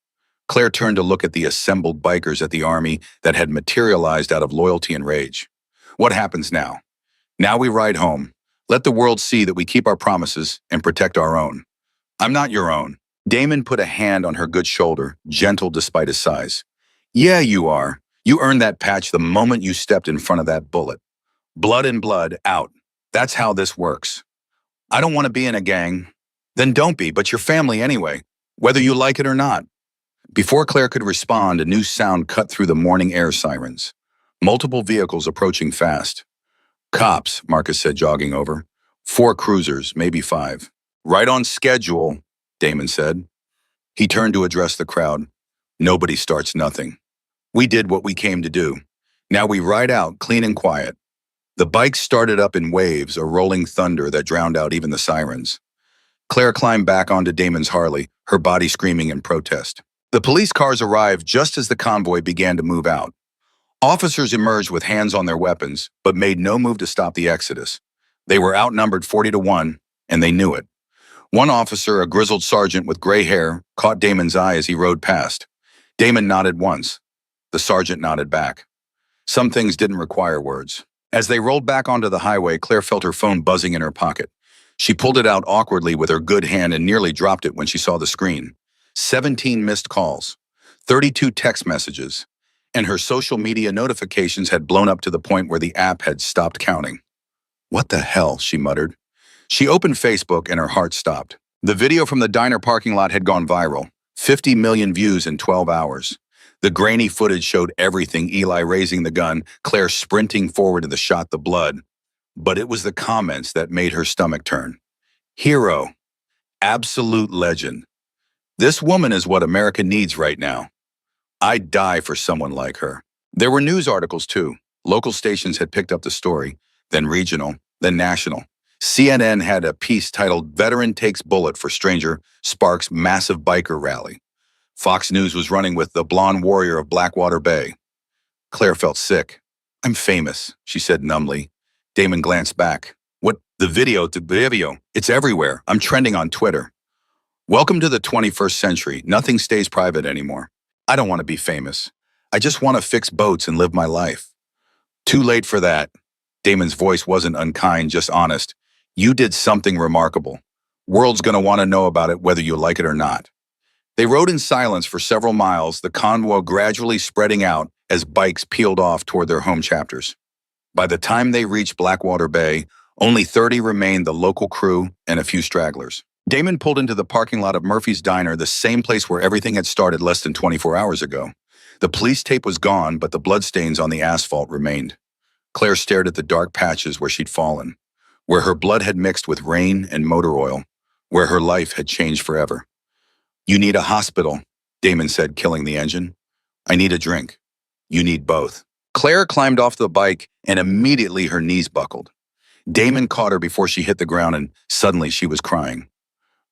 Claire turned to look at the assembled bikers at the army that had materialized out of loyalty and rage. What happens now? Now we ride home. Let the world see that we keep our promises and protect our own. I'm not your own. Damon put a hand on her good shoulder, gentle despite his size. Yeah, you are. You earned that patch the moment you stepped in front of that bullet. Blood and blood, out. That's how this works. I don't want to be in a gang. Then don't be, but your family anyway, whether you like it or not. Before Claire could respond, a new sound cut through the morning air sirens. Multiple vehicles approaching fast. Cops, Marcus said, jogging over. 4 cruisers, maybe 5. Right on schedule, Damon said. He turned to address the crowd. Nobody starts nothing. We did what we came to do. Now we ride out, clean and quiet. The bikes started up in waves, a rolling thunder that drowned out even the sirens. Claire climbed back onto Damon's Harley, her body screaming in protest. The police cars arrived just as the convoy began to move out. Officers emerged with hands on their weapons, but made no move to stop the exodus. They were outnumbered 40-1, and they knew it. One officer, a grizzled sergeant with gray hair, caught Damon's eye as he rode past. Damon nodded once. The sergeant nodded back. Some things didn't require words. As they rolled back onto the highway, Claire felt her phone buzzing in her pocket. She pulled it out awkwardly with her good hand and nearly dropped it when she saw the screen. 17 missed calls, 32 text messages, and her social media notifications had blown up to the point where the app had stopped counting. What the hell, she muttered. She opened Facebook and her heart stopped. The video from the diner parking lot had gone viral, 50 million views in 12 hours. The grainy footage showed everything: Eli raising the gun, Claire sprinting forward to the shot, the blood. But it was the comments that made her stomach turn. Hero. Absolute legend. This woman is what America needs right now. I'd die for someone like her. There were news articles too. Local stations had picked up the story, then regional, then national. CNN had a piece titled "Veteran Takes Bullet for Stranger Sparks Massive Biker Rally." Fox News was running with "The Blonde Warrior of Blackwater Bay." Claire felt sick. I'm famous, she said numbly. Damon glanced back. What? The video? It's everywhere. I'm trending on Twitter. Welcome to the 21st century. Nothing stays private anymore. I don't want to be famous. I just want to fix boats and live my life. Too late for that. Damon's voice wasn't unkind, just honest. You did something remarkable. World's gonna want to know about it whether you like it or not. They rode in silence for several miles, the convoy gradually spreading out as bikes peeled off toward their home chapters. By the time they reached Blackwater Bay, only 30 remained, the local crew and a few stragglers. Damon pulled into the parking lot of Murphy's Diner, the same place where everything had started less than 24 hours ago. The police tape was gone, but the bloodstains on the asphalt remained. Claire stared at the dark patches where she'd fallen, where her blood had mixed with rain and motor oil, where her life had changed forever. You need a hospital, Damon said, killing the engine. I need a drink. You need both. Claire climbed off the bike, and immediately her knees buckled. Damon caught her before she hit the ground, and suddenly she was crying.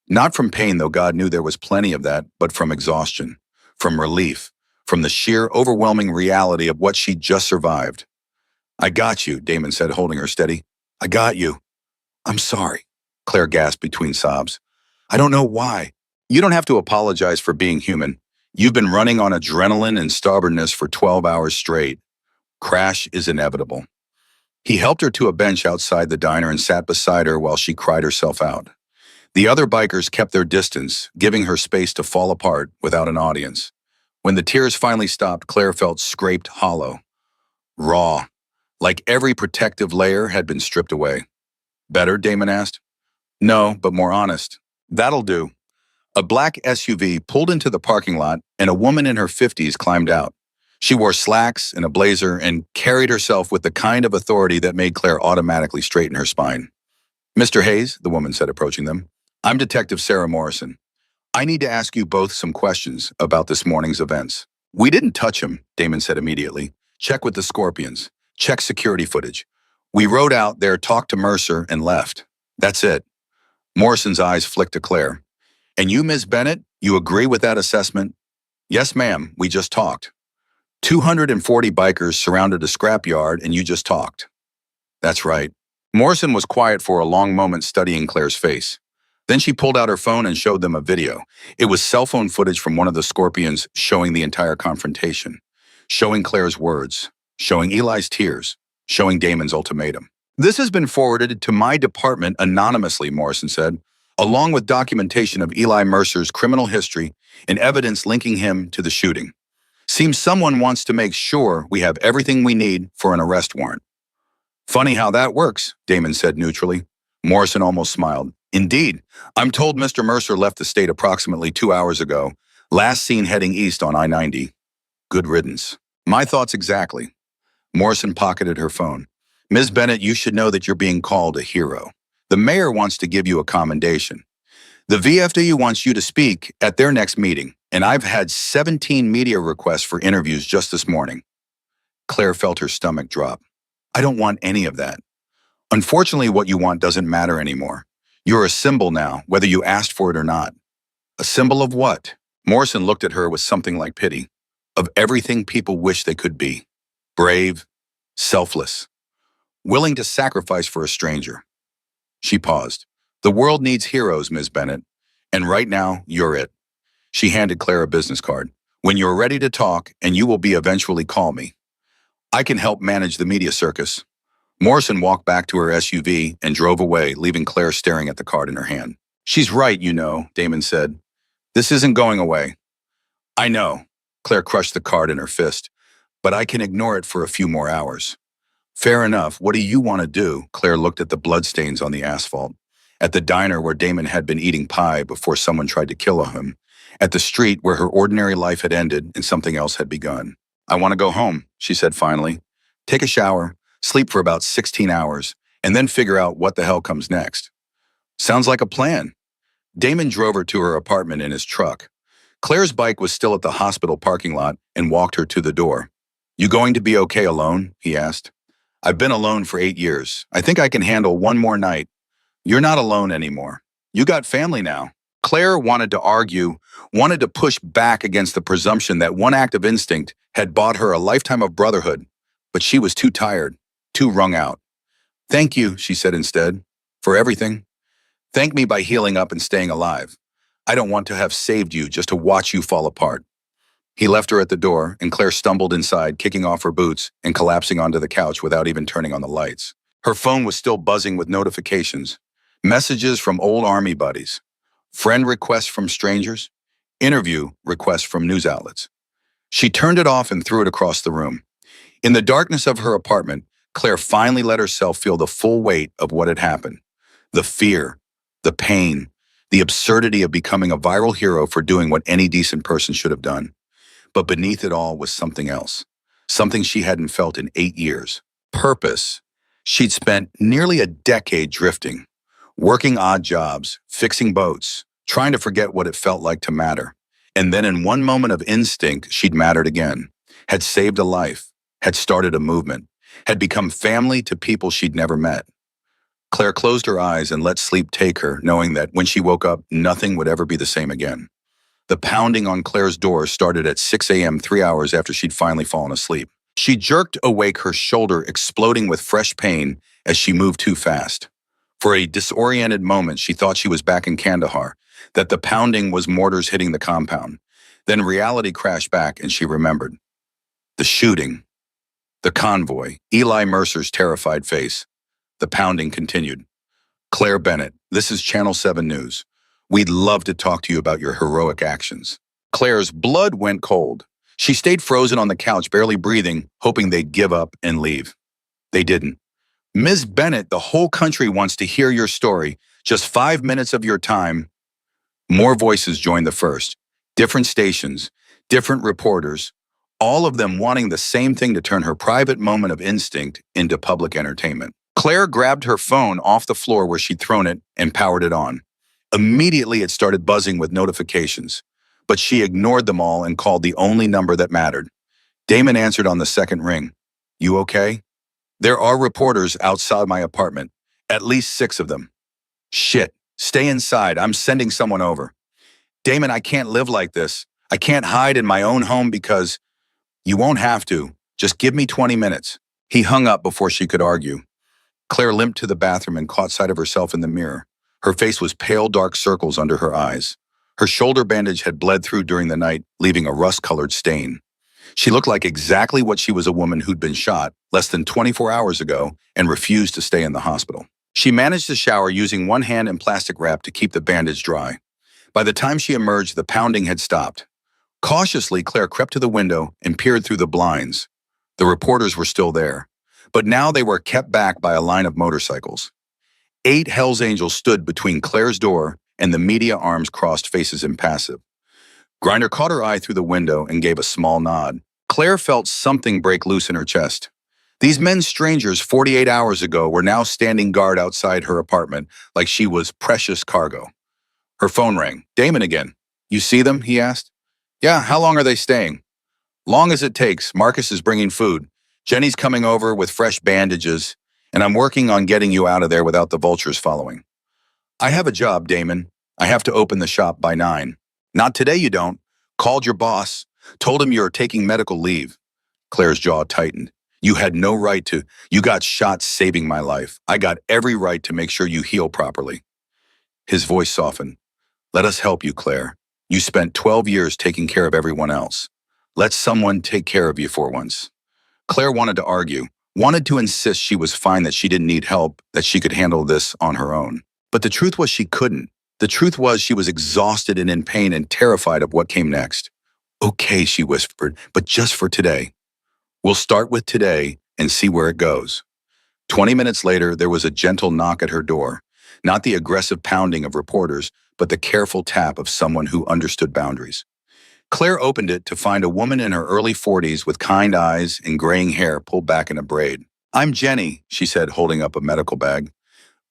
Not from pain, though God knew there was plenty of that, but from exhaustion, from relief, from the sheer overwhelming reality of what she'd just survived. I got you, Damon said, holding her steady. I got you. I'm sorry, Claire gasped between sobs. I don't know why. You don't have to apologize for being human. You've been running on adrenaline and stubbornness for 12 hours straight. Crash is inevitable. He helped her to a bench outside the diner and sat beside her while she cried herself out. The other bikers kept their distance, giving her space to fall apart without an audience. When the tears finally stopped, Claire felt scraped hollow, raw, like every protective layer had been stripped away. Better, Damon asked. No, but more honest. That'll do. A black SUV pulled into the parking lot and a woman in her 50s climbed out. She wore slacks and a blazer and carried herself with the kind of authority that made Claire automatically straighten her spine. Mr. Hayes, the woman said, approaching them, I'm Detective Sarah Morrison. I need to ask you both some questions about this morning's events. We didn't touch him, Damon said immediately. Check with the Scorpions. Check security footage. We rode out there, talked to Mercer, and left. That's it. Morrison's eyes flicked to Claire. And you, Ms. Bennett, you agree with that assessment? Yes, ma'am, we just talked. 240 bikers surrounded a scrapyard and you just talked. That's right. Morrison was quiet for a long moment studying Claire's face. Then she pulled out her phone and showed them a video. It was cell phone footage from one of the Scorpions showing the entire confrontation, showing Claire's words, showing Eli's tears, showing Damon's ultimatum. This has been forwarded to my department anonymously, Morrison said, along with documentation of Eli Mercer's criminal history and evidence linking him to the shooting. Seems someone wants to make sure we have everything we need for an arrest warrant. Funny how that works, Damon said neutrally. Morrison almost smiled. Indeed, I'm told Mr. Mercer left the state approximately 2 hours ago, last seen heading east on I-90. Good riddance. My thoughts exactly. Morrison pocketed her phone. Ms. Bennett, you should know that you're being called a hero. The mayor wants to give you a commendation. The VFW wants you to speak at their next meeting, and I've had 17 media requests for interviews just this morning. Claire felt her stomach drop. I don't want any of that. Unfortunately, what you want doesn't matter anymore. You're a symbol now, whether you asked for it or not. A symbol of what? Morrison looked at her with something like pity. Of everything people wish they could be. Brave, selfless, willing to sacrifice for a stranger. She paused. The world needs heroes, Ms. Bennett, and right now, you're it. She handed Claire a business card. When you're ready to talk, and you will be eventually, call me. I can help manage the media circus. Morrison walked back to her SUV and drove away, leaving Claire staring at the card in her hand. She's right, you know, Damon said. This isn't going away. I know. Claire crushed the card in her fist, but I can ignore it for a few more hours. Fair enough. What do you want to do? Claire looked at the bloodstains on the asphalt, at the diner where Damon had been eating pie before someone tried to kill him, at the street where her ordinary life had ended and something else had begun. I want to go home, she said finally. Take a shower, sleep for about 16 hours, and then figure out what the hell comes next. Sounds like a plan. Damon drove her to her apartment in his truck. Claire's bike was still at the hospital parking lot and walked her to the door. You going to be okay alone? He asked. I've been alone for 8 years. I think I can handle one more night. You're not alone anymore. You got family now. Claire wanted to argue, wanted to push back against the presumption that one act of instinct had bought her a lifetime of brotherhood, but she was too tired, too wrung out. Thank you, she said instead, for everything. Thank me by healing up and staying alive. I don't want to have saved you just to watch you fall apart. He left her at the door, and Claire stumbled inside, kicking off her boots and collapsing onto the couch without even turning on the lights. Her phone was still buzzing with notifications, messages from old army buddies, friend requests from strangers, interview requests from news outlets. She turned it off and threw it across the room. In the darkness of her apartment, Claire finally let herself feel the full weight of what had happened. The fear, the pain, the absurdity of becoming a viral hero for doing what any decent person should have done. But beneath it all was something else, something she hadn't felt in 8 years. Purpose. She'd spent nearly a decade drifting, working odd jobs, fixing boats, trying to forget what it felt like to matter. And then in one moment of instinct, she'd mattered again, had saved a life, had started a movement, had become family to people she'd never met. Claire closed her eyes and let sleep take her, knowing that when she woke up, nothing would ever be the same again. The pounding on Claire's door started at 6 a.m. 3 hours after she'd finally fallen asleep. She jerked awake, her shoulder exploding with fresh pain as she moved too fast. For a disoriented moment, she thought she was back in Kandahar, that the pounding was mortars hitting the compound. Then reality crashed back and she remembered. The shooting, the convoy, Eli Mercer's terrified face. The pounding continued. Claire Bennett, this is Channel 7 News. We'd love to talk to you about your heroic actions. Claire's blood went cold. She stayed frozen on the couch, barely breathing, hoping they'd give up and leave. They didn't. Ms. Bennett, the whole country wants to hear your story. Just 5 minutes of your time. More voices joined the first. Different stations, different reporters, all of them wanting the same thing to turn her private moment of instinct into public entertainment. Claire grabbed her phone off the floor where she'd thrown it and powered it on. Immediately, it started buzzing with notifications, but she ignored them all and called the only number that mattered. Damon answered on the second ring. You okay? There are reporters outside my apartment, at least 6 of them. Shit, stay inside, I'm sending someone over. Damon, I can't live like this. I can't hide in my own home because… You won't have to. Just give me 20 minutes. He hung up before she could argue. Claire limped to the bathroom and caught sight of herself in the mirror. Her face was pale, dark circles under her eyes. Her shoulder bandage had bled through during the night, leaving a rust-colored stain. She looked like exactly what she was, a woman who'd been shot less than 24 hours ago and refused to stay in the hospital. She managed to shower using one hand and plastic wrap to keep the bandage dry. By the time she emerged, the pounding had stopped. Cautiously, Claire crept to the window and peered through the blinds. The reporters were still there, but now they were kept back by a line of motorcycles. 8 Hells Angels stood between Claire's door and the media, arms crossed, faces impassive. Grinder caught her eye through the window and gave a small nod. Claire felt something break loose in her chest. These men, strangers 48 hours ago, were now standing guard outside her apartment like she was precious cargo. Her phone rang. Damon again. You see them? He asked. Yeah, how long are they staying? Long as it takes. Marcus is bringing food. Jenny's coming over with fresh bandages, and I'm working on getting you out of there without the vultures following. I have a job, Damon. I have to open the shop by 9. Not today, you don't. Called your boss. Told him you're taking medical leave. Claire's jaw tightened. You had no right to. You got shot saving my life. I got every right to make sure you heal properly. His voice softened. Let us help you, Claire. You spent 12 years taking care of everyone else. Let someone take care of you for once. Claire wanted to argue, wanted to insist she was fine, that she didn't need help, that she could handle this on her own. But the truth was she couldn't. The truth was she was exhausted and in pain and terrified of what came next. Okay, she whispered, but just for today. We'll start with today and see where it goes. 20 minutes later, there was a gentle knock at her door. Not the aggressive pounding of reporters, but the careful tap of someone who understood boundaries. Claire opened it to find a woman in her early 40s with kind eyes and graying hair pulled back in a braid. I'm Jenny, she said, holding up a medical bag.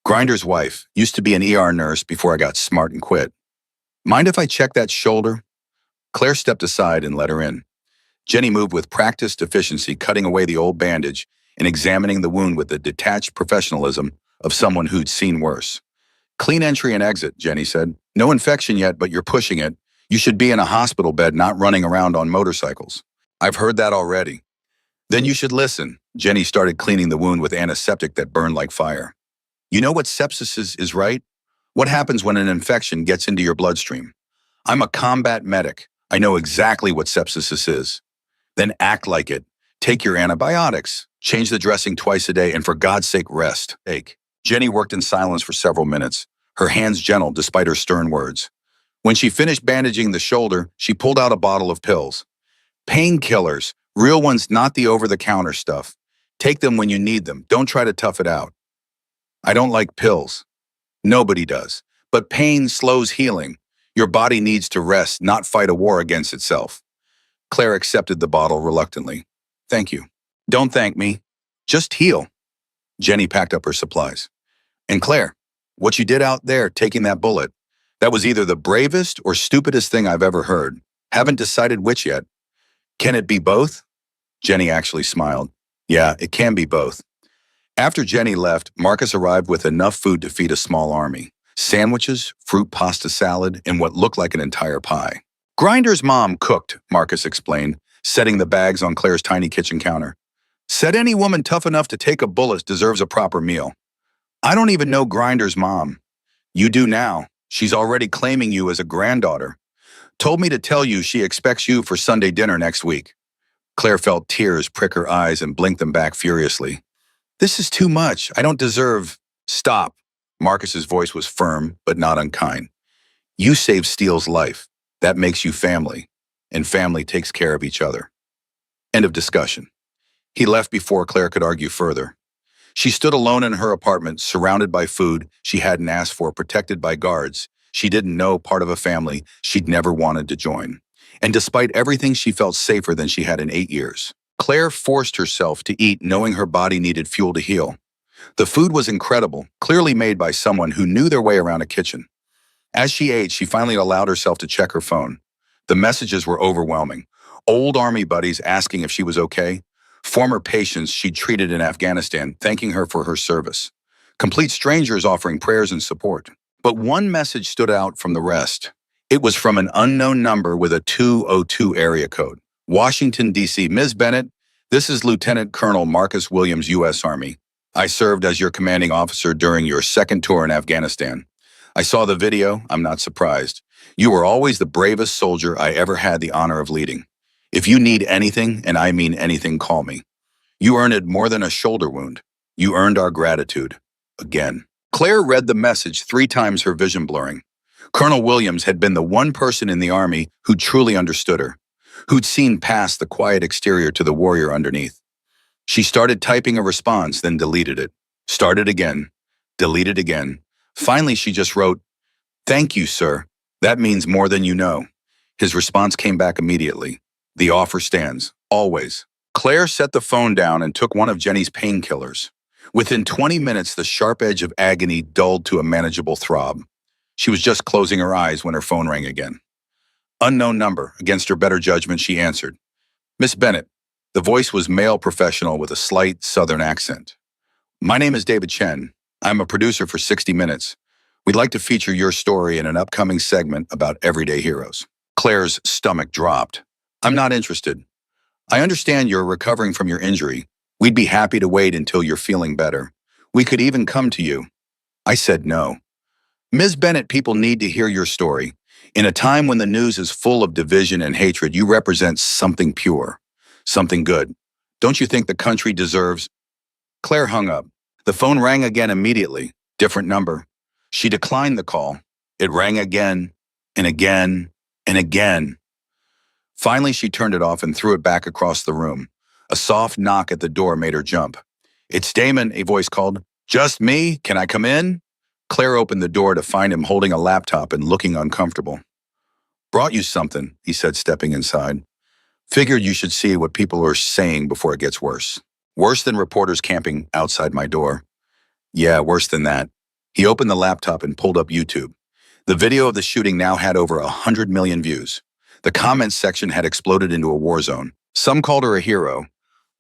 Grinder's wife, used to be an ER nurse before I got smart and quit. Mind if I check that shoulder? Claire stepped aside and let her in. Jenny moved with practiced efficiency, cutting away the old bandage and examining the wound with the detached professionalism of someone who'd seen worse. Clean entry and exit, Jenny said. No infection yet, but you're pushing it. You should be in a hospital bed, not running around on motorcycles. I've heard that already. Then you should listen. Jenny started cleaning the wound with antiseptic that burned like fire. You know what sepsis is, right? What happens when an infection gets into your bloodstream? I'm a combat medic. I know exactly what sepsis is. Then act like it. Take your antibiotics. Change the dressing twice a day, and for God's sake, rest. Jenny worked in silence for several minutes, her hands gentle despite her stern words. When she finished bandaging the shoulder, she pulled out a bottle of pills. Painkillers, real ones, not the over-the-counter stuff. Take them when you need them. Don't try to tough it out. I don't like pills. Nobody does. But pain slows healing. Your body needs to rest, not fight a war against itself. Claire accepted the bottle reluctantly. Thank you. Don't thank me. Just heal. Jenny packed up her supplies. And Claire, what you did out there, taking that bullet, that was either the bravest or stupidest thing I've ever heard. Haven't decided which yet. Can it be both? Jenny actually smiled. Yeah, it can be both. After Jenny left, Marcus arrived with enough food to feed a small army. Sandwiches, fruit pasta salad, and what looked like an entire pie. Grinder's mom cooked, Marcus explained, setting the bags on Claire's tiny kitchen counter. Said any woman tough enough to take a bullet deserves a proper meal. I don't even know Grinder's mom. You do now. She's already claiming you as a granddaughter. Told me to tell you she expects you for Sunday dinner next week. Claire felt tears prick her eyes and blinked them back furiously. This is too much. I don't deserve... Stop. Marcus's voice was firm, but not unkind. You saved Steele's life. That makes you family. And family takes care of each other. End of discussion. He left before Claire could argue further. She stood alone in her apartment, surrounded by food she hadn't asked for, protected by guards she didn't know, part of a family she'd never wanted to join. And despite everything, she felt safer than she had in 8 years. Claire forced herself to eat, knowing her body needed fuel to heal. The food was incredible, clearly made by someone who knew their way around a kitchen. As she ate, she finally allowed herself to check her phone. The messages were overwhelming. Old army buddies asking if she was okay. Former patients she'd treated in Afghanistan thanking her for her service. Complete strangers offering prayers and support. But one message stood out from the rest. It was from an unknown number with a 202 area code. Washington, D.C. Ms. Bennett, this is Lieutenant Colonel Marcus Williams, U.S. Army. I served as your commanding officer during your second tour in Afghanistan. I saw the video. I'm not surprised. You were always the bravest soldier I ever had the honor of leading. If you need anything, and I mean anything, call me. You earned it more than a shoulder wound. You earned our gratitude. Again. Claire read the message 3 times, her vision blurring. Colonel Williams had been the one person in the Army who truly understood her, who'd seen past the quiet exterior to the warrior underneath. She started typing a response, then deleted it. Started again. Deleted again. Finally, she just wrote, "Thank you, sir. That means more than you know." His response came back immediately. "The offer stands. Always." Claire set the phone down and took one of Jenny's painkillers. Within 20 minutes, the sharp edge of agony dulled to a manageable throb. She was just closing her eyes when her phone rang again. Unknown number. Against her better judgment, she answered. "Miss Bennett." The voice was male professional with a slight southern accent. "My name is David Chen. I'm a producer for 60 Minutes. We'd like to feature your story in an upcoming segment about everyday heroes." Claire's stomach dropped. "I'm not interested. I understand you're recovering from your injury. We'd be happy to wait until you're feeling better. We could even come to you." I said no. "Ms. Bennett, people need to hear your story. In a time when the news is full of division and hatred, you represent something pure, something good. Don't you think the country deserves..." Claire hung up. The phone rang again immediately. Different number. She declined the call. It rang again, and again, and again. Finally, she turned it off and threw it back across the room. A soft knock at the door made her jump. "It's Damon," a voice called. "Just me? Can I come in?" Claire opened the door to find him holding a laptop and looking uncomfortable. "Brought you something," he said, stepping inside. "Figured you should see what people are saying before it gets worse." "Worse than reporters camping outside my door." "Yeah, worse than that." He opened the laptop and pulled up YouTube. The video of the shooting now had over 100 million views. The comments section had exploded into a war zone. Some called her a hero.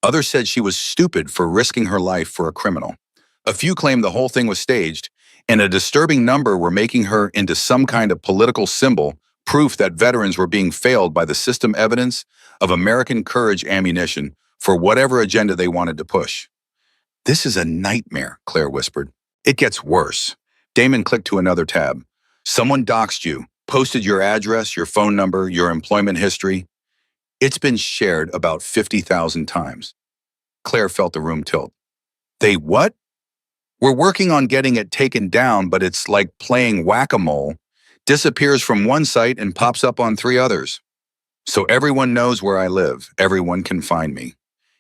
Others said she was stupid for risking her life for a criminal. A few claimed the whole thing was staged, and a disturbing number were making her into some kind of political symbol, proof that veterans were being failed by the system, evidence of American courage ammunition for whatever agenda they wanted to push. "This is a nightmare," Claire whispered. "It gets worse." Damon clicked to another tab. "Someone doxed you, posted your address, your phone number, your employment history. It's been shared about 50,000 times." Claire felt the room tilt. "They what?" "We're working on getting it taken down, but it's like playing whack-a-mole. Disappears from one site and pops up on 3 others. So everyone knows where I live. Everyone can find me."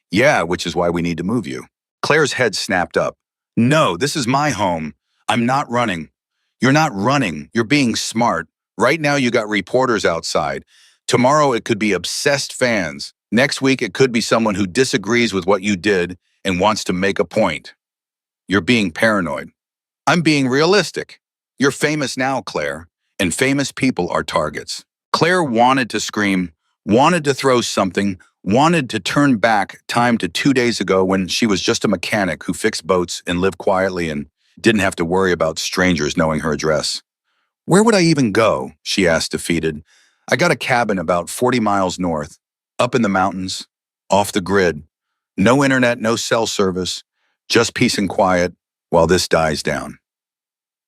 "Yeah, which is why we need to move you." Claire's head snapped up. "No, this is my home. I'm not running." "You're not running. You're being smart. Right now you got reporters outside. Tomorrow it could be obsessed fans. Next week it could be someone who disagrees with what you did and wants to make a point. You're being paranoid." "I'm being realistic. You're famous now, Claire, and famous people are targets." Claire wanted to scream, wanted to throw something, wanted to turn back time to 2 days ago when she was just a mechanic who fixed boats and lived quietly and didn't have to worry about strangers knowing her address. "Where would I even go?" she asked, defeated. "I got a cabin about 40 miles north, up in the mountains, off the grid. No internet, no cell service, just peace and quiet while this dies down."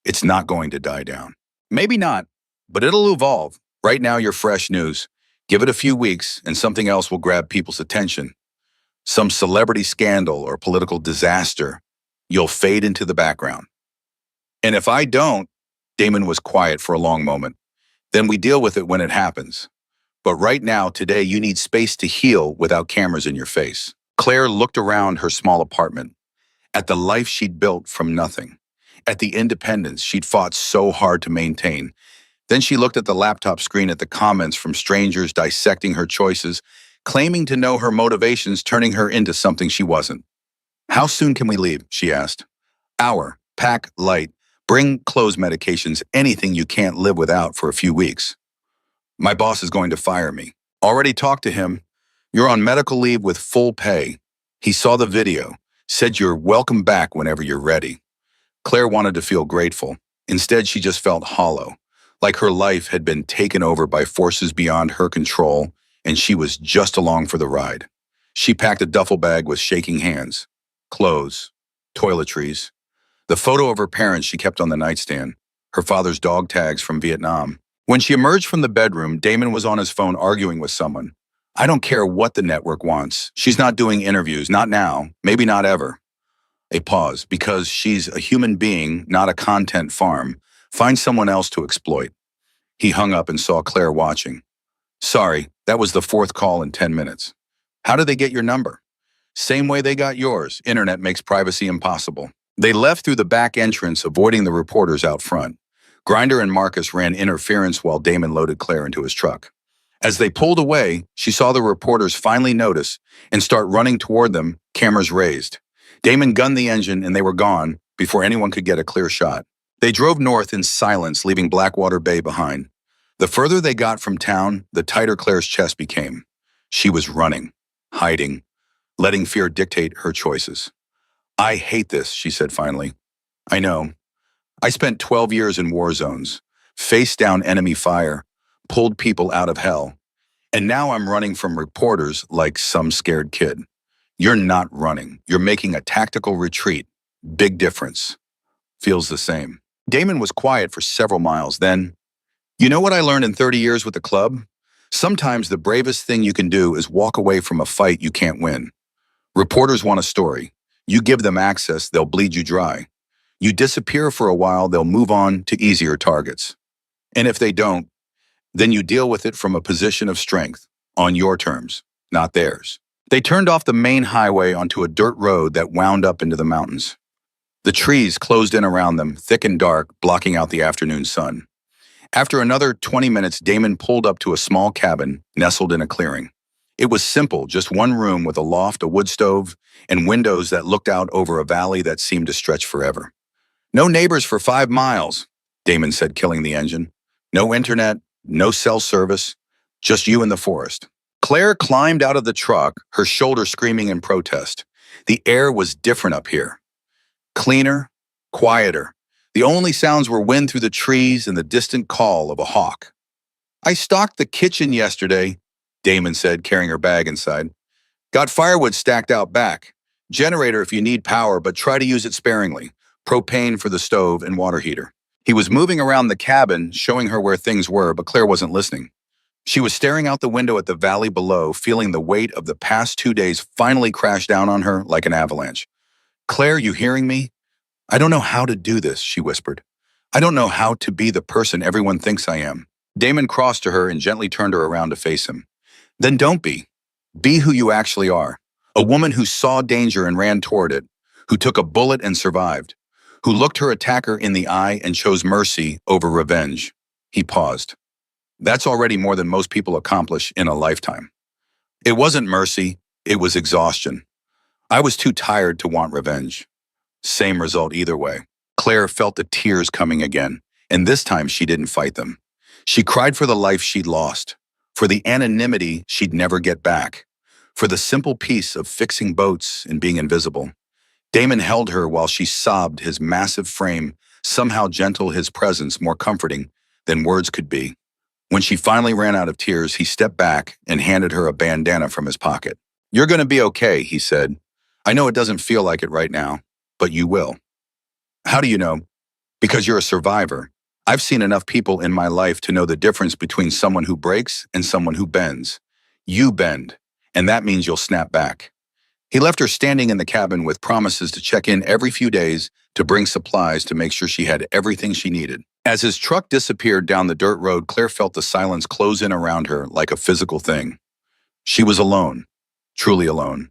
It's not going to die down. Maybe not, but it'll evolve. Right now, you're fresh news. Give it a few weeks, and something else will grab people's attention. Some celebrity scandal or political disaster. You'll fade into the background. And if I don't, Damon was quiet for a long moment. Then we deal with it when it happens. But right now, today, you need space to heal without cameras in your face. Claire looked around her small apartment, at the life she'd built from nothing, at the independence she'd fought so hard to maintain. Then she looked at the laptop screen at the comments from strangers dissecting her choices, claiming to know her motivations, turning her into something she wasn't. How soon can we leave? She asked. Hour. Pack light. Bring clothes, medications, anything you can't live without for a few weeks. My boss is going to fire me. Already talked to him. You're on medical leave with full pay. He saw the video, said you're welcome back whenever you're ready. Claire wanted to feel grateful. Instead, she just felt hollow, like her life had been taken over by forces beyond her control, and she was just along for the ride. She packed a duffel bag with shaking hands. Clothes, toiletries, the photo of her parents she kept on the nightstand, her father's dog tags from Vietnam. When she emerged from the bedroom, Damon was on his phone arguing with someone. I don't care what the network wants. She's not doing interviews, not now, maybe not ever. A pause, because she's a human being, not a content farm. Find someone else to exploit. He hung up and saw Claire watching. Sorry, that was the fourth call in 10 minutes. How did they get your number? Same way they got yours. Internet makes privacy impossible. They left through the back entrance, avoiding the reporters out front. Grinder and Marcus ran interference while Damon loaded Claire into his truck. As they pulled away, she saw the reporters finally notice and start running toward them, cameras raised. Damon gunned the engine and they were gone before anyone could get a clear shot. They drove north in silence, leaving Blackwater Bay behind. The further they got from town, the tighter Claire's chest became. She was running, hiding, letting fear dictate her choices. I hate this, she said finally. I know. I spent 12 years in war zones, faced down enemy fire, pulled people out of hell. And now I'm running from reporters like some scared kid. You're not running. You're making a tactical retreat. Big difference. Feels the same. Damon was quiet for several miles. Then, you know what I learned in 30 years with the club? Sometimes the bravest thing you can do is walk away from a fight you can't win. Reporters want a story. You give them access, they'll bleed you dry. You disappear for a while, they'll move on to easier targets. And if they don't, then you deal with it from a position of strength, on your terms, not theirs. They turned off the main highway onto a dirt road that wound up into the mountains. The trees closed in around them, thick and dark, blocking out the afternoon sun. After another 20 minutes, Damon pulled up to a small cabin nestled in a clearing. It was simple, just one room with a loft, a wood stove, and windows that looked out over a valley that seemed to stretch forever. No neighbors for 5 miles, Damon said, killing the engine. No internet, no cell service, just you and the forest. Claire climbed out of the truck, her shoulder screaming in protest. The air was different up here. Cleaner, quieter. The only sounds were wind through the trees and the distant call of a hawk. I stocked the kitchen yesterday, Damon said, carrying her bag inside. Got firewood stacked out back. Generator if you need power, but try to use it sparingly. Propane for the stove and water heater. He was moving around the cabin, showing her where things were, but Claire wasn't listening. She was staring out the window at the valley below, feeling the weight of the past 2 days finally crash down on her like an avalanche. Claire, you hearing me? I don't know how to do this, she whispered. I don't know how to be the person everyone thinks I am. Damon crossed to her and gently turned her around to face him. Then don't be. Be who you actually are. A woman who saw danger and ran toward it, who took a bullet and survived, who looked her attacker in the eye and chose mercy over revenge. He paused. That's already more than most people accomplish in a lifetime. It wasn't mercy, it was exhaustion. I was too tired to want revenge. Same result either way. Claire felt the tears coming again, and this time she didn't fight them. She cried for the life she'd lost, for the anonymity she'd never get back, for the simple peace of fixing boats and being invisible. Damon held her while she sobbed, his massive frame somehow gentle, his presence more comforting than words could be. When she finally ran out of tears, he stepped back and handed her a bandana from his pocket. You're going to be okay, he said. I know it doesn't feel like it right now, but you will. How do you know? Because you're a survivor. I've seen enough people in my life to know the difference between someone who breaks and someone who bends. You bend, and that means you'll snap back. He left her standing in the cabin with promises to check in every few days to bring supplies to make sure she had everything she needed. As his truck disappeared down the dirt road, Claire felt the silence close in around her like a physical thing. She was alone, truly alone.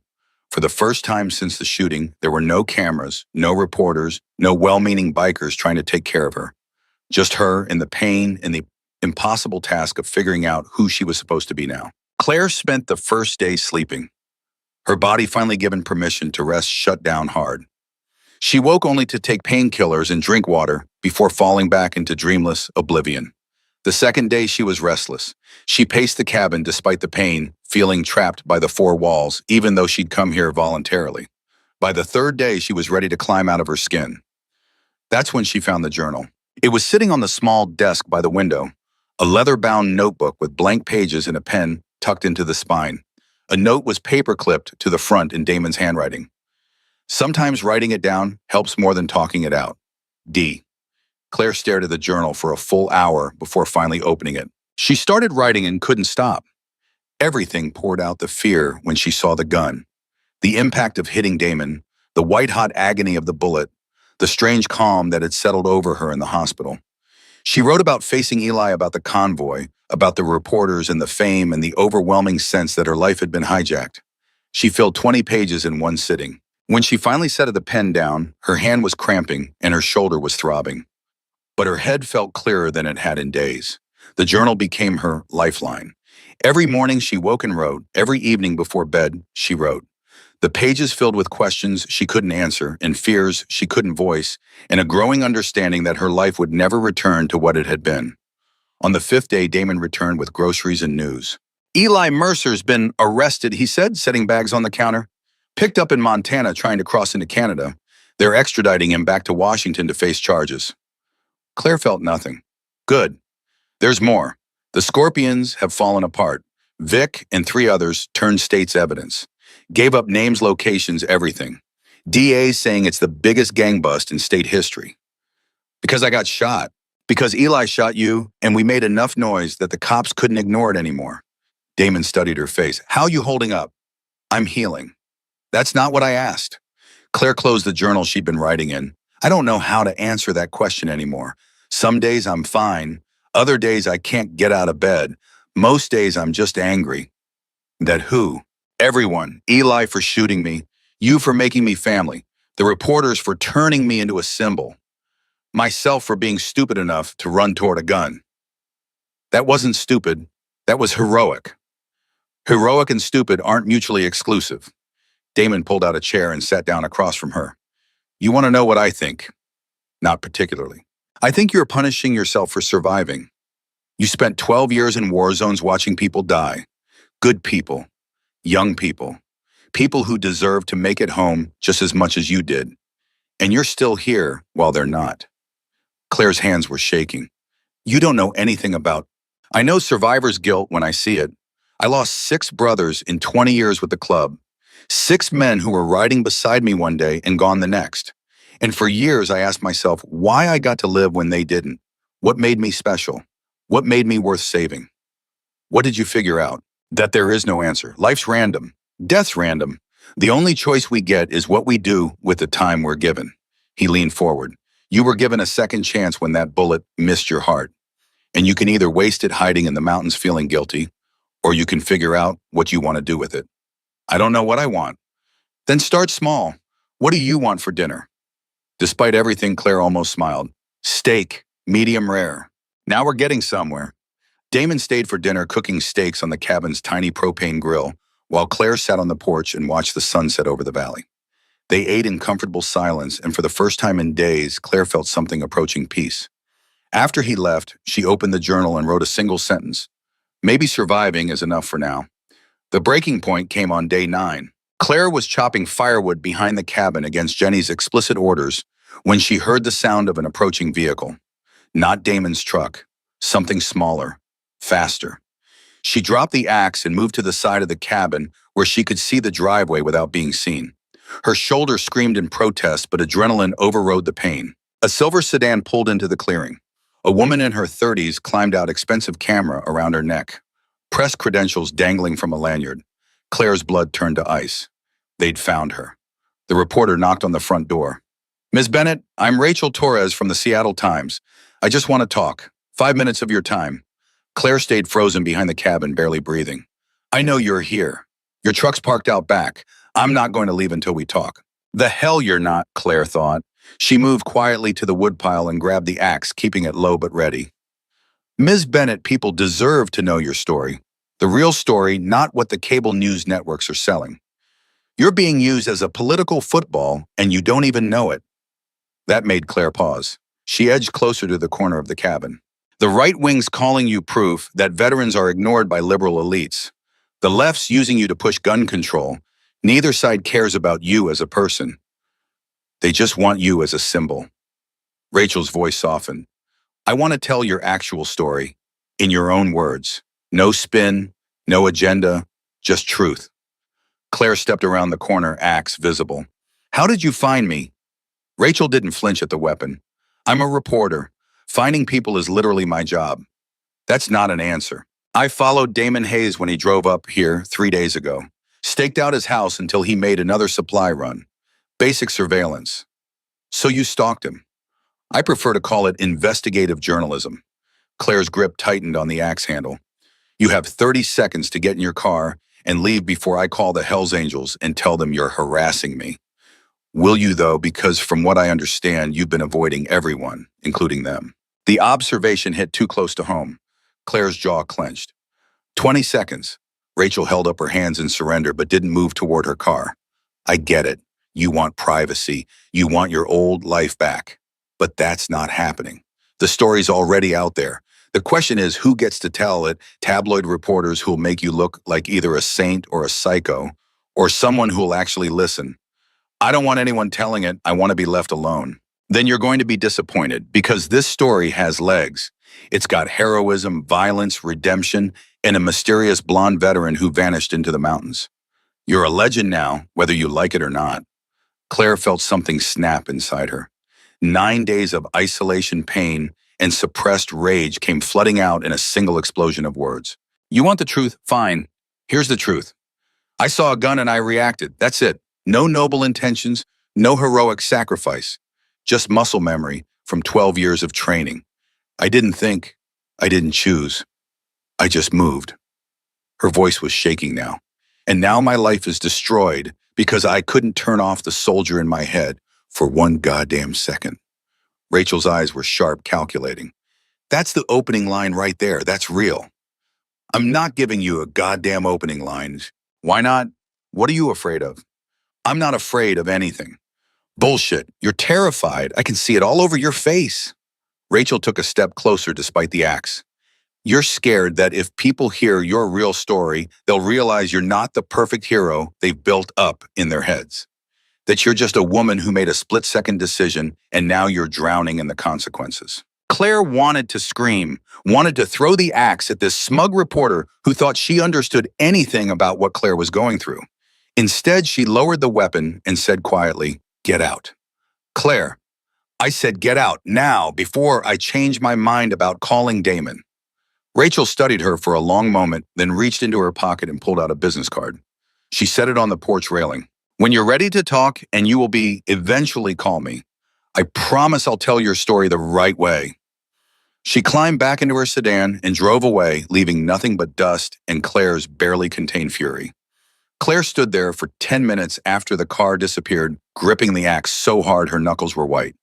For the first time since the shooting, there were no cameras, no reporters, no well-meaning bikers trying to take care of her. Just her and the pain and the impossible task of figuring out who she was supposed to be now. Claire spent the first day sleeping. Her body finally given permission to rest shut down hard. She woke only to take painkillers and drink water before falling back into dreamless oblivion. The second day she was restless. She paced the cabin despite the pain, feeling trapped by the four walls, even though she'd come here voluntarily. By the third day, she was ready to climb out of her skin. That's when she found the journal. It was sitting on the small desk by the window, a leather-bound notebook with blank pages and a pen tucked into the spine. A note was paper-clipped to the front in Damon's handwriting. Sometimes writing it down helps more than talking it out. D. Claire stared at the journal for a full hour before finally opening it. She started writing and couldn't stop. Everything poured out the fear when she saw the gun, the impact of hitting Damon, the white-hot agony of the bullet, the strange calm that had settled over her in the hospital. She wrote about facing Eli, about the convoy, about the reporters and the fame and the overwhelming sense that her life had been hijacked. She filled 20 pages in one sitting. When she finally set the pen down, her hand was cramping and her shoulder was throbbing. But her head felt clearer than it had in days. The journal became her lifeline. Every morning she woke and wrote. Every evening before bed, she wrote. The pages filled with questions she couldn't answer and fears she couldn't voice, and a growing understanding that her life would never return to what it had been. On the fifth day, Damon returned with groceries and news. Eli Mercer's been arrested, he said, setting bags on the counter. Picked up in Montana trying to cross into Canada. They're extraditing him back to Washington to face charges. Claire felt nothing. Good. There's more. The Scorpions have fallen apart. Vic and 3 others turned state's evidence. Gave up names, locations, everything. DA saying it's the biggest gang bust in state history. Because I got shot. Because Eli shot you, and we made enough noise that the cops couldn't ignore it anymore. Damon studied her face. How you holding up? I'm healing. That's not what I asked. Claire closed the journal she'd been writing in. I don't know how to answer that question anymore. Some days I'm fine. Other days I can't get out of bed. Most days I'm just angry. That who? Everyone. Eli for shooting me. You for making me family. The reporters for turning me into a symbol. Myself for being stupid enough to run toward a gun. That wasn't stupid. That was heroic. Heroic and stupid aren't mutually exclusive. Damon pulled out a chair and sat down across from her. You want to know what I think? Not particularly. I think you're punishing yourself for surviving. You spent 12 years in war zones watching people die. Good people. Young people. People who deserve to make it home just as much as you did. And you're still here while they're not. Claire's hands were shaking. You don't know anything about... I know survivor's guilt when I see it. I lost 6 brothers in 20 years with the club. 6 men who were riding beside me one day and gone the next. And for years I asked myself why I got to live when they didn't. What made me special? What made me worth saving? What did you figure out? That there is no answer. Life's random. Death's random. The only choice we get is what we do with the time we're given. He leaned forward. You were given a second chance when that bullet missed your heart. And you can either waste it hiding in the mountains feeling guilty, or you can figure out what you want to do with it. I don't know what I want. Then start small. What do you want for dinner? Despite everything, Claire almost smiled. Steak, medium rare. Now we're getting somewhere. Damon stayed for dinner cooking steaks on the cabin's tiny propane grill, while Claire sat on the porch and watched the sunset over the valley. They ate in comfortable silence, and for the first time in days, Claire felt something approaching peace. After he left, she opened the journal and wrote a single sentence. Maybe surviving is enough for now. The breaking point came on day 9. Claire was chopping firewood behind the cabin against Jenny's explicit orders when she heard the sound of an approaching vehicle. Not Damon's truck. Something smaller. Faster. She dropped the axe and moved to the side of the cabin where she could see the driveway without being seen. Her shoulder screamed in protest, but adrenaline overrode the pain. A silver sedan pulled into the clearing. A woman in her 30s climbed out expensive camera around her neck, press credentials dangling from a lanyard. Claire's blood turned to ice. They'd found her. The reporter knocked on the front door. Ms. Bennett, I'm Rachel Torres from the Seattle Times. I just want to talk. 5 minutes of your time. Claire stayed frozen behind the cabin, barely breathing. I know you're here. Your truck's parked out back. I'm not going to leave until we talk. The hell you're not, Claire thought. She moved quietly to the woodpile and grabbed the axe, keeping it low but ready. Ms. Bennett, people deserve to know your story. The real story, not what the cable news networks are selling. You're being used as a political football, and you don't even know it. That made Claire pause. She edged closer to the corner of the cabin. The right wing's calling you proof that veterans are ignored by liberal elites. The left's using you to push gun control. Neither side cares about you as a person. They just want you as a symbol. Rachel's voice softened. I want to tell your actual story, in your own words. No spin, no agenda, just truth. Claire stepped around the corner, axe visible. How did you find me? Rachel didn't flinch at the weapon. I'm a reporter. Finding people is literally my job. That's not an answer. I followed Damon Hayes when he drove up here 3 days ago. Staked out his house until he made another supply run. Basic surveillance. So you stalked him. I prefer to call it investigative journalism. Claire's grip tightened on the axe handle. You have 30 seconds to get in your car and leave before I call the Hells Angels and tell them you're harassing me. Will you, though, because from what I understand, you've been avoiding everyone, including them. The observation hit too close to home. Claire's jaw clenched. 20 seconds. Rachel held up her hands in surrender but didn't move toward her car. I get it. You want privacy. You want your old life back. But that's not happening. The story's already out there. The question is who gets to tell it, tabloid reporters who'll make you look like either a saint or a psycho, or someone who'll actually listen. I don't want anyone telling it. I want to be left alone. Then you're going to be disappointed because this story has legs. It's got heroism, violence, redemption, and a mysterious blonde veteran who vanished into the mountains. You're a legend now, whether you like it or not. Claire felt something snap inside her. 9 days of isolation, pain, and suppressed rage came flooding out in a single explosion of words. You want the truth? Fine. Here's the truth. I saw a gun and I reacted. That's it. No noble intentions, no heroic sacrifice. Just muscle memory from 12 years of training. I didn't think. I didn't choose. I just moved. Her voice was shaking now. And now my life is destroyed because I couldn't turn off the soldier in my head for one goddamn second. Rachel's eyes were sharp, calculating. That's the opening line right there. That's real. I'm not giving you a goddamn opening line. Why not? What are you afraid of? I'm not afraid of anything. Bullshit. You're terrified. I can see it all over your face. Rachel took a step closer despite the axe. You're scared that if people hear your real story, they'll realize you're not the perfect hero they've built up in their heads. That you're just a woman who made a split-second decision and now you're drowning in the consequences. Claire wanted to scream, wanted to throw the axe at this smug reporter who thought she understood anything about what Claire was going through. Instead, she lowered the weapon and said quietly, "Get out." Claire, I said get out now before I change my mind about calling Damon. Rachel studied her for a long moment, then reached into her pocket and pulled out a business card. She set it on the porch railing. When you're ready to talk, and you will be, eventually call me. I promise I'll tell your story the right way. She climbed back into her sedan and drove away, leaving nothing but dust and Claire's barely contained fury. Claire stood there for 10 minutes after the car disappeared, gripping the axe so hard her knuckles were white.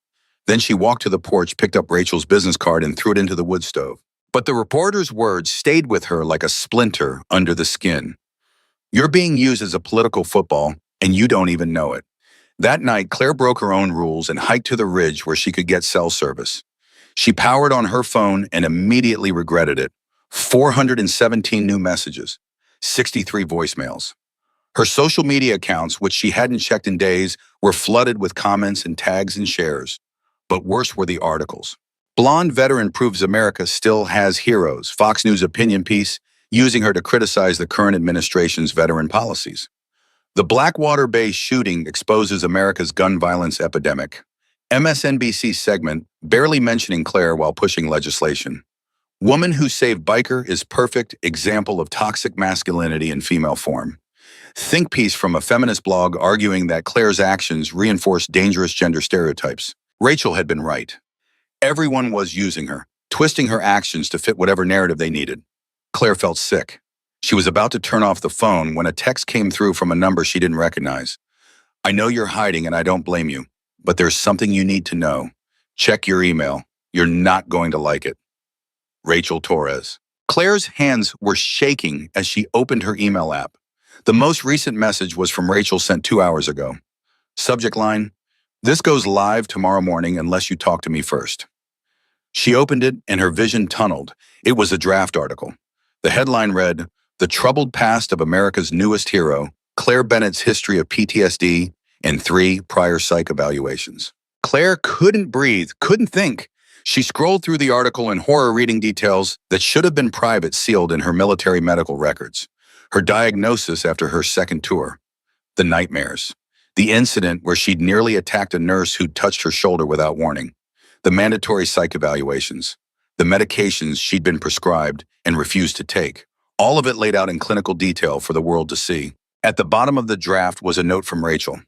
Then she walked to the porch, picked up Rachel's business card, and threw it into the wood stove. But the reporter's words stayed with her like a splinter under the skin. You're being used as a political football, and you don't even know it. That night, Claire broke her own rules and hiked to the ridge where she could get cell service. She powered on her phone and immediately regretted it. 417 new messages, 63 voicemails. Her social media accounts, which she hadn't checked in days, were flooded with comments and tags and shares. But worse were the articles. Blonde veteran proves America still has heroes. Fox News opinion piece using her to criticize the current administration's veteran policies. The Blackwater Bay shooting exposes America's gun violence epidemic. MSNBC segment, barely mentioning Claire while pushing legislation. Woman who saved biker is perfect example of toxic masculinity in female form. Think piece from a feminist blog arguing that Claire's actions reinforce dangerous gender stereotypes. Rachel had been right. Everyone was using her, twisting her actions to fit whatever narrative they needed. Claire felt sick. She was about to turn off the phone when a text came through from a number she didn't recognize. I know you're hiding and I don't blame you, but there's something you need to know. Check your email. You're not going to like it. Rachel Torres. Claire's hands were shaking as she opened her email app. The most recent message was from Rachel sent 2 hours ago. Subject line, "This goes live tomorrow morning unless you talk to me first." She opened it and her vision tunneled. It was a draft article. The headline read, "The Troubled Past of America's Newest Hero, Claire Bennett's History of PTSD and 3 Prior Psych Evaluations." Claire couldn't breathe, couldn't think. She scrolled through the article in horror reading details that should have been private sealed in her military medical records. Her diagnosis after her second tour. The nightmares. The incident where she'd nearly attacked a nurse who'd touched her shoulder without warning. The mandatory psych evaluations. The medications she'd been prescribed and refused to take. All of it laid out in clinical detail for the world to see. At the bottom of the draft was a note from Rachel.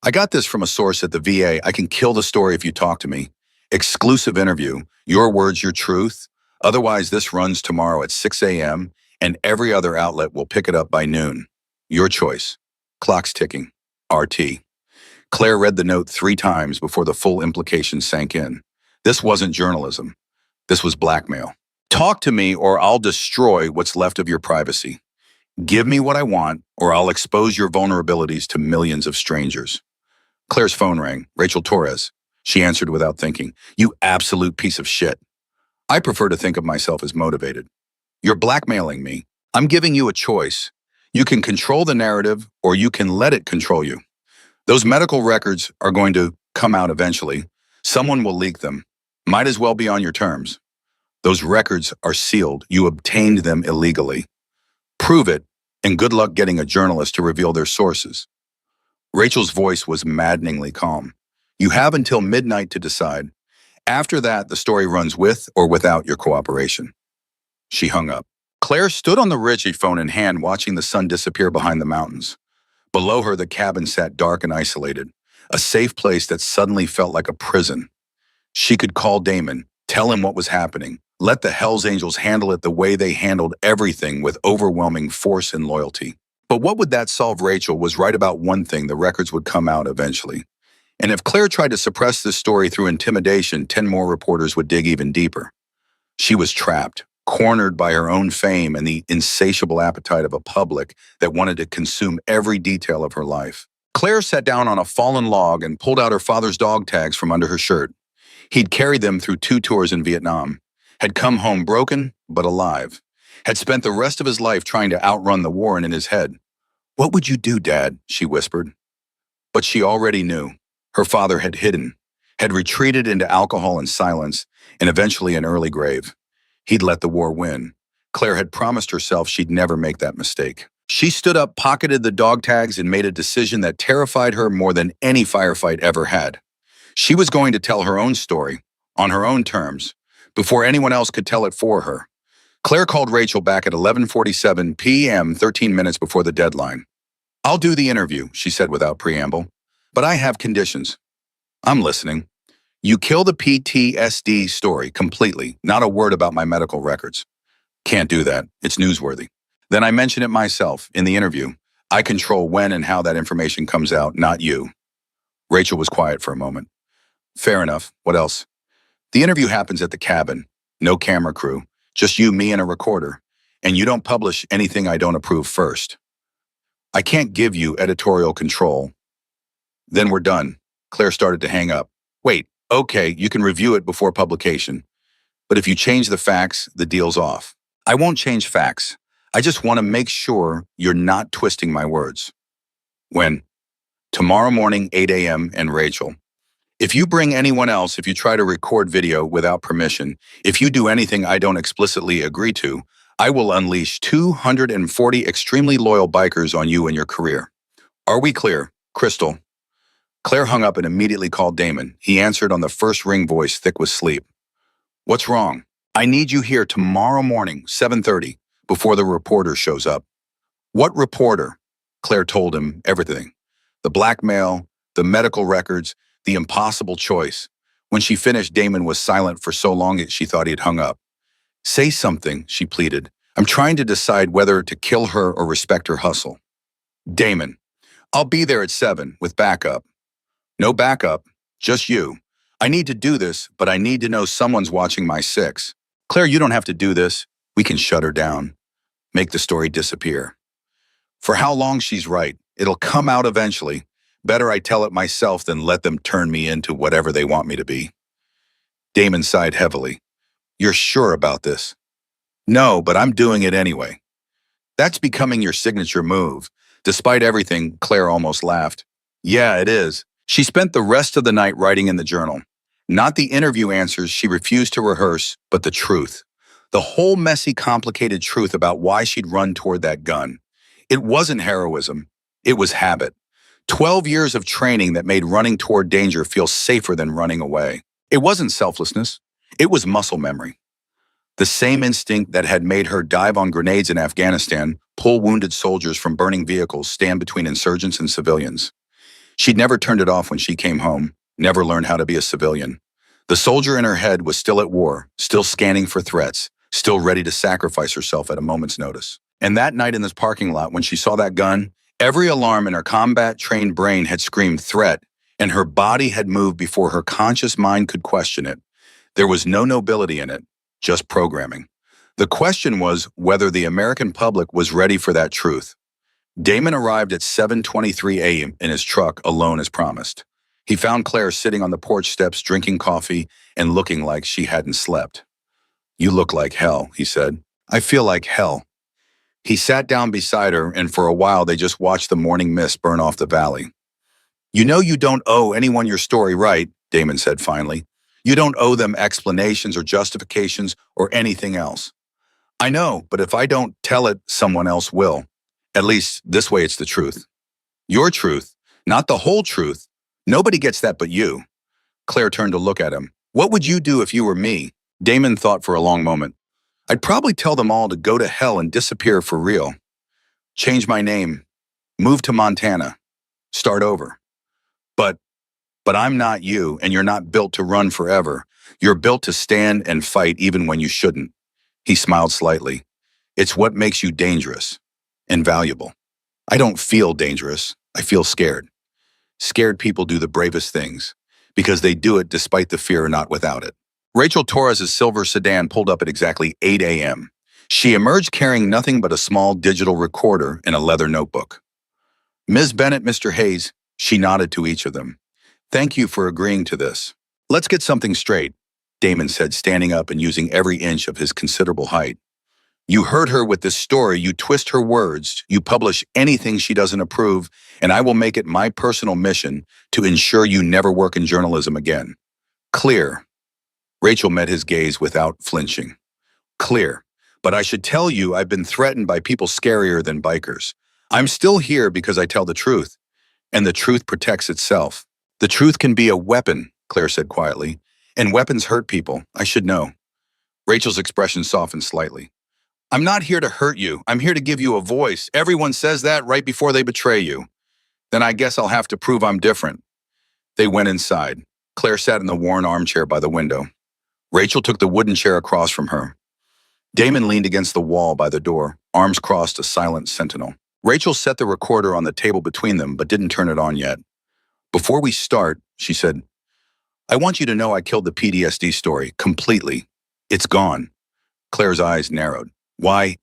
"I got this from a source at the VA. I can kill the story if you talk to me. Exclusive interview. Your words, your truth. Otherwise, this runs tomorrow at 6 a.m. and every other outlet will pick it up by noon. Your choice." Clock's ticking. RT. Claire read the note 3 times before the full implications sank in. This wasn't journalism. This was blackmail. "Talk to me or I'll destroy what's left of your privacy. Give me what I want or I'll expose your vulnerabilities to millions of strangers." Claire's phone rang. Rachel Torres. She answered without thinking. "You absolute piece of shit. I prefer to think of myself as motivated. You're blackmailing me. I'm giving you a choice. You can control the narrative or you can let it control you. Those medical records are going to come out eventually. Someone will leak them. Might as well be on your terms. Those records are sealed. You obtained them illegally. Prove it, and good luck getting a journalist to reveal their sources." Rachel's voice was maddeningly calm. "You have until midnight to decide. After that, the story runs with or without your cooperation." She hung up. Claire stood on the Ritchie, phone in hand, watching the sun disappear behind the mountains. Below her, the cabin sat dark and isolated, a safe place that suddenly felt like a prison. She could call Damon, tell him what was happening, let the Hells Angels handle it the way they handled everything with overwhelming force and loyalty. But what would that solve? Rachel was right about one thing: the records would come out eventually. And if Claire tried to suppress this story through intimidation, 10 more reporters would dig even deeper. She was trapped, cornered by her own fame and the insatiable appetite of a public that wanted to consume every detail of her life. Claire sat down on a fallen log and pulled out her father's dog tags from under her shirt. He'd carried them through 2 tours in Vietnam, had come home broken but alive, had spent the rest of his life trying to outrun the war in his head. "What would you do, Dad?" she whispered. But she already knew. Her father had hidden, had retreated into alcohol and silence, and eventually an early grave. He'd let the war win. Claire had promised herself she'd never make that mistake. She stood up, pocketed the dog tags, and made a decision that terrified her more than any firefight ever had. She was going to tell her own story, on her own terms, before anyone else could tell it for her. Claire called Rachel back at 11:47 p.m., 13 minutes before the deadline. "I'll do the interview," she said without preamble. "But I have conditions." "I'm listening." "You kill the PTSD story completely, not a word about my medical records." "Can't do that. It's newsworthy." "Then I mention it myself in the interview. I control when and how that information comes out, not you." Rachel was quiet for a moment. "Fair enough. What else?" "The interview happens at the cabin. No camera crew. Just you, me, and a recorder. And you don't publish anything I don't approve first." "I can't give you editorial control." "Then we're done." Claire started to hang up. "Wait, okay, you can review it before publication. But if you change the facts, the deal's off." "I won't change facts. I just want to make sure you're not twisting my words." "When?" "Tomorrow morning, 8 a.m. and Rachel. If you bring anyone else, if you try to record video without permission, if you do anything I don't explicitly agree to, I will unleash 240 extremely loyal bikers on you and your career. Are we clear? Crystal." Claire hung up and immediately called Damon. He answered on the first ring, voice thick with sleep. What's wrong? I need you here tomorrow morning, 7:30, before the reporter shows up. What reporter? Claire told him everything. The blackmail, the medical records, the impossible choice. When she finished, Damon was silent for so long that she thought he had hung up. Say something, she pleaded. I'm trying to decide whether to kill her or respect her hustle. Damon, I'll be there at 7 with backup. No backup, just you. I need to do this, but I need to know someone's watching my 6. Claire, you don't have to do this. We can shut her down. Make the story disappear. For how long, she's right. It'll come out eventually. Better I tell it myself than let them turn me into whatever they want me to be. Damon sighed heavily. You're sure about this? No, but I'm doing it anyway. That's becoming your signature move. Despite everything, Claire almost laughed. Yeah, it is. She spent the rest of the night writing in the journal. Not the interview answers she refused to rehearse, but the truth. The whole messy, complicated truth about why she'd run toward that gun. It wasn't heroism. It was habit. 12 years of training that made running toward danger feel safer than running away. It wasn't selflessness. It was muscle memory. The same instinct that had made her dive on grenades in Afghanistan, pull wounded soldiers from burning vehicles, stand between insurgents and civilians. She'd never turned it off when she came home, never learned how to be a civilian. The soldier in her head was still at war, still scanning for threats, still ready to sacrifice herself at a moment's notice. And that night in this parking lot, when she saw that gun, every alarm in her combat-trained brain had screamed threat, and her body had moved before her conscious mind could question it. There was no nobility in it, just programming. The question was whether the American public was ready for that truth. Damon arrived at 7:23 a.m. in his truck, alone as promised. He found Claire sitting on the porch steps drinking coffee and looking like she hadn't slept. You look like hell, he said. I feel like hell. He sat down beside her, and for a while they just watched the morning mist burn off the valley. You know you don't owe anyone your story, right? Damon said finally. You don't owe them explanations or justifications or anything else. I know, but if I don't tell it, someone else will. At least this way it's the truth. Your truth, not the whole truth. Nobody gets that but you. Claire turned to look at him. What would you do if you were me? Damon thought for a long moment. I'd probably tell them all to go to hell and disappear for real. Change my name. Move to Montana. Start over. But I'm not you, and you're not built to run forever. You're built to stand and fight even when you shouldn't. He smiled slightly. It's what makes you dangerous and valuable. I don't feel dangerous. I feel scared. Scared people do the bravest things because they do it despite the fear, not without it. Rachel Torres' silver sedan pulled up at exactly 8 a.m. She emerged carrying nothing but a small digital recorder and a leather notebook. Ms. Bennett, Mr. Hayes, she nodded to each of them. Thank you for agreeing to this. Let's get something straight, Damon said, standing up and using every inch of his considerable height. You hurt her with this story, you twist her words, you publish anything she doesn't approve, and I will make it my personal mission to ensure you never work in journalism again. Clear. Rachel met his gaze without flinching. Clear. But I should tell you I've been threatened by people scarier than bikers. I'm still here because I tell the truth, and the truth protects itself. The truth can be a weapon, Claire said quietly, and weapons hurt people, I should know. Rachel's expression softened slightly. I'm not here to hurt you. I'm here to give you a voice. Everyone says that right before they betray you. Then I guess I'll have to prove I'm different. They went inside. Claire sat in the worn armchair by the window. Rachel took the wooden chair across from her. Damon leaned against the wall by the door, arms crossed, a silent sentinel. Rachel set the recorder on the table between them, but didn't turn it on yet. Before we start, she said, I want you to know I killed the PTSD story completely. It's gone. Claire's eyes narrowed. Why?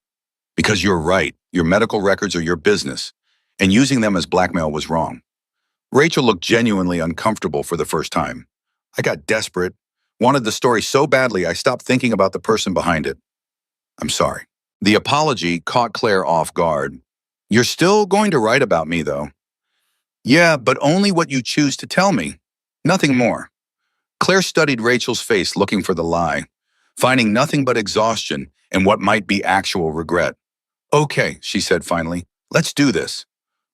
Because you're right. Your medical records are your business, and using them as blackmail was wrong. Rachel looked genuinely uncomfortable for the first time. I got desperate, wanted the story so badly I stopped thinking about the person behind it. I'm sorry. The apology caught Claire off guard. You're still going to write about me, though. Yeah, but only what you choose to tell me. Nothing more. Claire studied Rachel's face looking for the lie, finding nothing but exhaustion and what might be actual regret. Okay, she said finally, let's do this.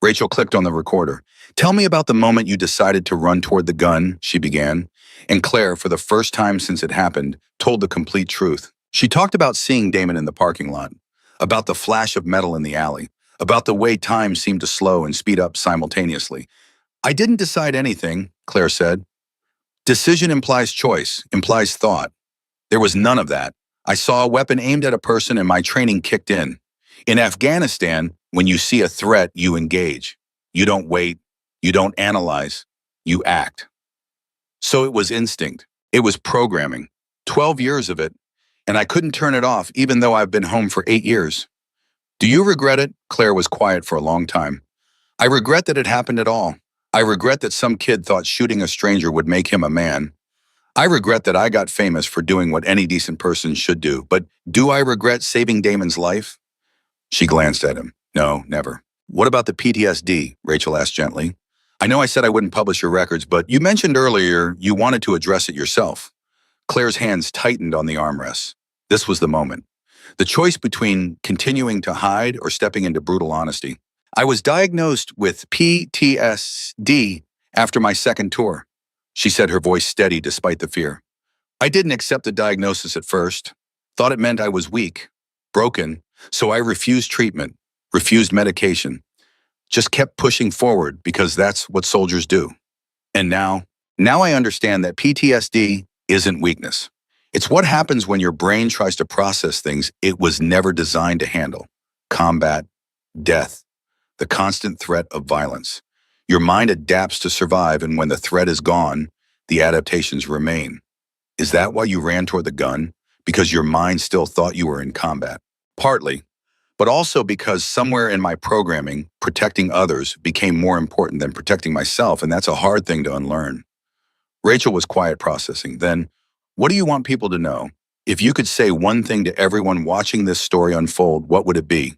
Rachel clicked on the recorder. Tell me about the moment you decided to run toward the gun, she began. And Claire, for the first time since it happened, told the complete truth. She talked about seeing Damon in the parking lot, about the flash of metal in the alley, about the way time seemed to slow and speed up simultaneously. I didn't decide anything, Claire said. Decision implies choice, implies thought. There was none of that. I saw a weapon aimed at a person and my training kicked in. In Afghanistan, when you see a threat, you engage. You don't wait. You don't analyze. You act. So it was instinct. It was programming. 12 years of it, and I couldn't turn it off even though I've been home for 8 years. Do you regret it? Claire was quiet for a long time. I regret that it happened at all. I regret that some kid thought shooting a stranger would make him a man. I regret that I got famous for doing what any decent person should do, but do I regret saving Damon's life? She glanced at him. No, never. What about the PTSD? Rachel asked gently. I know I said I wouldn't publish your records, but you mentioned earlier you wanted to address it yourself. Claire's hands tightened on the armrests. This was the moment. The choice between continuing to hide or stepping into brutal honesty. I was diagnosed with PTSD after my second tour, she said, her voice steady despite the fear. I didn't accept the diagnosis at first, thought it meant I was weak, broken, so I refused treatment, refused medication, just kept pushing forward because that's what soldiers do. And now I understand that PTSD isn't weakness. It's what happens when your brain tries to process things it was never designed to handle. Combat, death, the constant threat of violence. Your mind adapts to survive, and when the threat is gone, the adaptations remain. Is that why you ran toward the gun? Because your mind still thought you were in combat? Partly, but also because somewhere in my programming, protecting others became more important than protecting myself, and that's a hard thing to unlearn. Rachel was quiet processing. Then, what do you want people to know? If you could say one thing to everyone watching this story unfold, what would it be?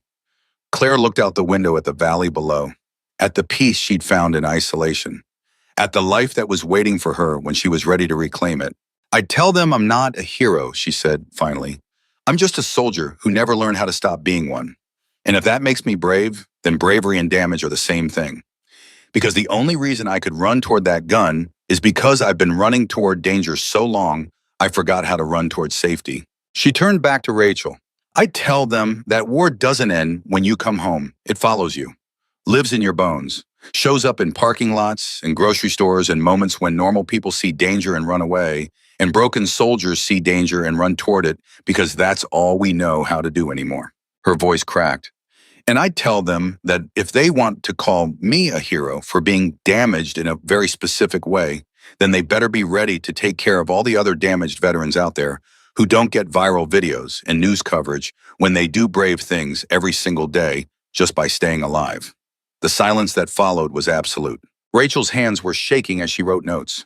Claire looked out the window at the valley below, at the peace she'd found in isolation, at the life that was waiting for her when she was ready to reclaim it. I'd tell them I'm not a hero, she said finally. I'm just a soldier who never learned how to stop being one. And if that makes me brave, then bravery and damage are the same thing. Because the only reason I could run toward that gun is because I've been running toward danger so long, I forgot how to run toward safety. She turned back to Rachel. I tell them that war doesn't end when you come home. It follows you, lives in your bones, shows up in parking lots and grocery stores and moments when normal people see danger and run away, and broken soldiers see danger and run toward it because that's all we know how to do anymore. Her voice cracked. And I tell them that if they want to call me a hero for being damaged in a very specific way, then they better be ready to take care of all the other damaged veterans out there who don't get viral videos and news coverage when they do brave things every single day just by staying alive. The silence that followed was absolute. Rachel's hands were shaking as she wrote notes.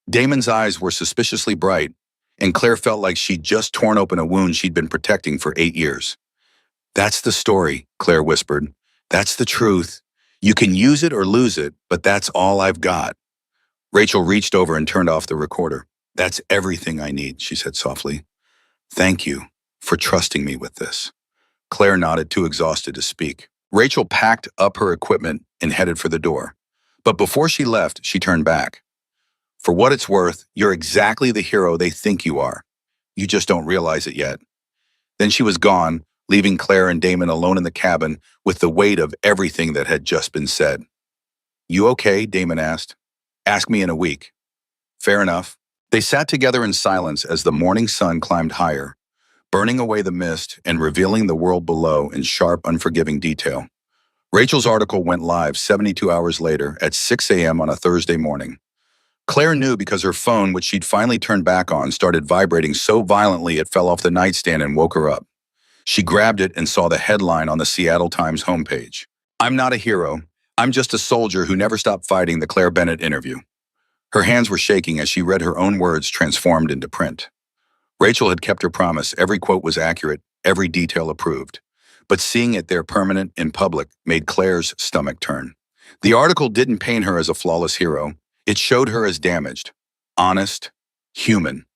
Damon's eyes were suspiciously bright, and Claire felt like she'd just torn open a wound she'd been protecting for 8 years. That's the story, Claire whispered. That's the truth. You can use it or lose it, but that's all I've got. Rachel reached over and turned off the recorder. That's everything I need, she said softly. Thank you for trusting me with this. Claire nodded, too exhausted to speak. Rachel packed up her equipment and headed for the door. But before she left, she turned back. For what it's worth, you're exactly the hero they think you are. You just don't realize it yet. Then she was gone, leaving Claire and Damon alone in the cabin with the weight of everything that had just been said. You okay? Damon asked. Ask me in a week. Fair enough. They sat together in silence as the morning sun climbed higher, burning away the mist and revealing the world below in sharp, unforgiving detail. Rachel's article went live 72 hours later at 6 a.m. on a Thursday morning. Claire knew because her phone, which she'd finally turned back on, started vibrating so violently it fell off the nightstand and woke her up. She grabbed it and saw the headline on the Seattle Times homepage. I'm not a hero. I'm just a soldier who never stopped fighting, the Claire Bennett interview. Her hands were shaking as she read her own words transformed into print. Rachel had kept her promise. Every quote was accurate, every detail approved. But seeing it there permanent in public made Claire's stomach turn. The article didn't paint her as a flawless hero. It showed her as damaged, honest, human.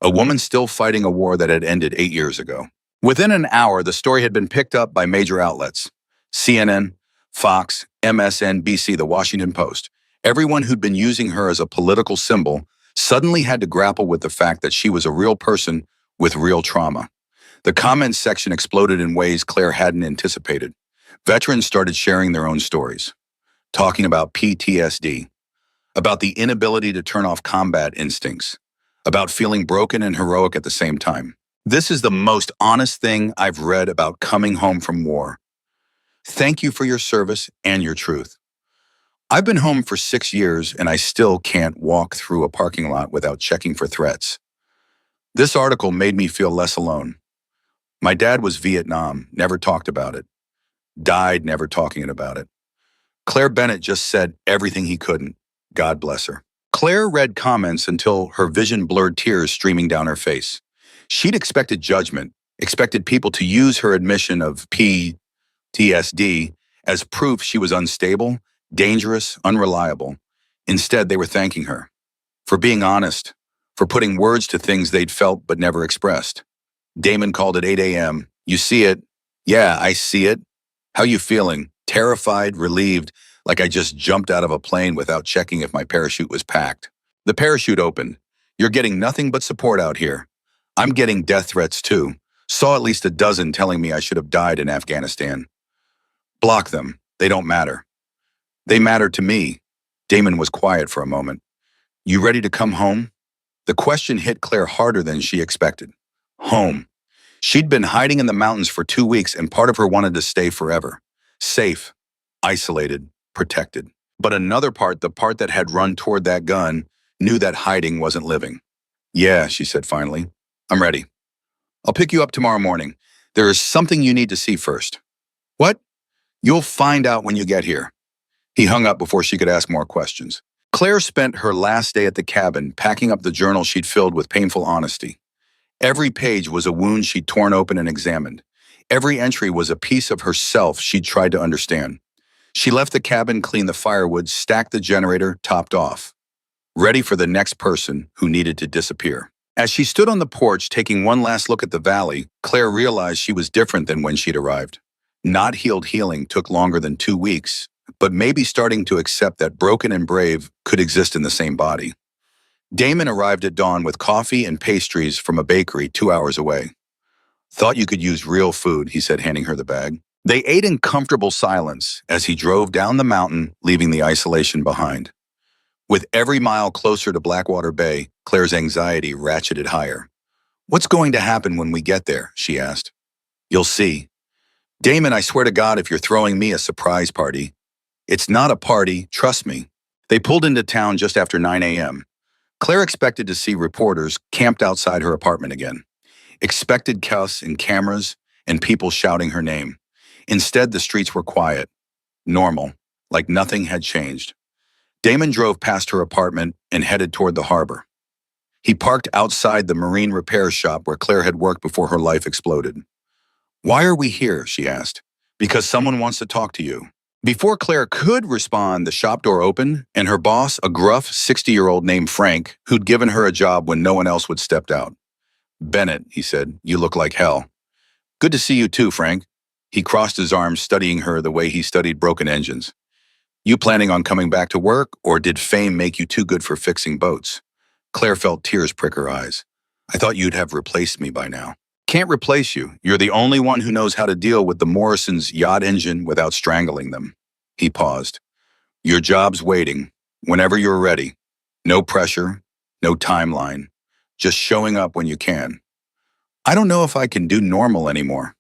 A woman still fighting a war that had ended 8 years ago. Within an hour, the story had been picked up by major outlets. CNN, Fox, MSNBC, The Washington Post. Everyone who'd been using her as a political symbol suddenly had to grapple with the fact that she was a real person with real trauma. The comments section exploded in ways Claire hadn't anticipated. Veterans started sharing their own stories, talking about PTSD, about the inability to turn off combat instincts, about feeling broken and heroic at the same time. This is the most honest thing I've read about coming home from war. Thank you for your service and your truth. I've been home for 6 years and I still can't walk through a parking lot without checking for threats. This article made me feel less alone. My dad was Vietnam, never talked about it. Died never talking about it. Claire Bennett just said everything he couldn't. God bless her. Claire read comments until her vision blurred, tears streaming down her face. She'd expected judgment, expected people to use her admission of PTSD as proof she was unstable, dangerous, unreliable. Instead, they were thanking her for being honest, for putting words to things they'd felt but never expressed. Damon called at 8 a.m. You see it? Yeah, I see it. How you feeling? Terrified, relieved, like I just jumped out of a plane without checking if my parachute was packed. The parachute opened. You're getting nothing but support out here. I'm getting death threats too. Saw at least a dozen telling me I should have died in Afghanistan. Block them. They don't matter. They matter to me. Damon was quiet for a moment. You ready to come home? The question hit Claire harder than she expected. Home. She'd been hiding in the mountains for 2 weeks and part of her wanted to stay forever. Safe, isolated, protected. But another part, the part that had run toward that gun, knew that hiding wasn't living. Yeah, she said finally. I'm ready. I'll pick you up tomorrow morning. There is something you need to see first. What? You'll find out when you get here. He hung up before she could ask more questions. Claire spent her last day at the cabin packing up the journal she'd filled with painful honesty. Every page was a wound she'd torn open and examined. Every entry was a piece of herself she'd tried to understand. She left the cabin, cleaned the firewood, stacked the generator, topped off, ready for the next person who needed to disappear. As she stood on the porch taking one last look at the valley, Claire realized she was different than when she'd arrived. Not healed healing took longer than 2 weeks, but maybe starting to accept that broken and brave could exist in the same body. Damon arrived at dawn with coffee and pastries from a bakery 2 hours away. Thought you could use real food, he said, handing her the bag. They ate in comfortable silence as he drove down the mountain, leaving the isolation behind. With every mile closer to Blackwater Bay, Claire's anxiety ratcheted higher. What's going to happen when we get there? She asked. You'll see. Damon, I swear to God, if you're throwing me a surprise party. It's not a party, trust me. They pulled into town just after 9 a.m. Claire expected to see reporters camped outside her apartment again. Expected chaos and cameras and people shouting her name. Instead, the streets were quiet, normal, like nothing had changed. Damon drove past her apartment and headed toward the harbor. He parked outside the marine repair shop where Claire had worked before her life exploded. Why are we here? She asked. Because someone wants to talk to you. Before Claire could respond, the shop door opened, and her boss, a gruff 60-year-old named Frank, who'd given her a job when no one else would, stepped out. Bennett, he said, you look like hell. Good to see you too, Frank. He crossed his arms, studying her the way he studied broken engines. You planning on coming back to work, or did fame make you too good for fixing boats? Claire felt tears prick her eyes. I thought you'd have replaced me by now. Can't replace you. You're the only one who knows how to deal with the Morrison's yacht engine without strangling them. He paused. Your job's waiting, whenever you're ready. No pressure, no timeline. Just showing up when you can. I don't know if I can do normal anymore.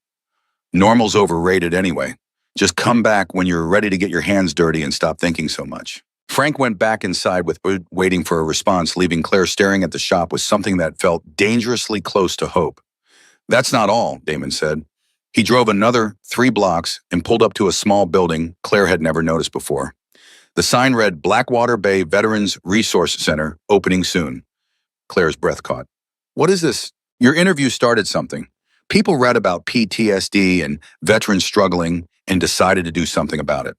Normal's overrated anyway. Just come back when you're ready to get your hands dirty and stop thinking so much. Frank went back inside waiting for a response, leaving Claire staring at the shop with something that felt dangerously close to hope. That's not all, Damon said. He drove another 3 blocks and pulled up to a small building Claire had never noticed before. The sign read Blackwater Bay Veterans Resource Center, opening soon. Claire's breath caught. What is this? Your interview started something. People read about PTSD and veterans struggling and decided to do something about it.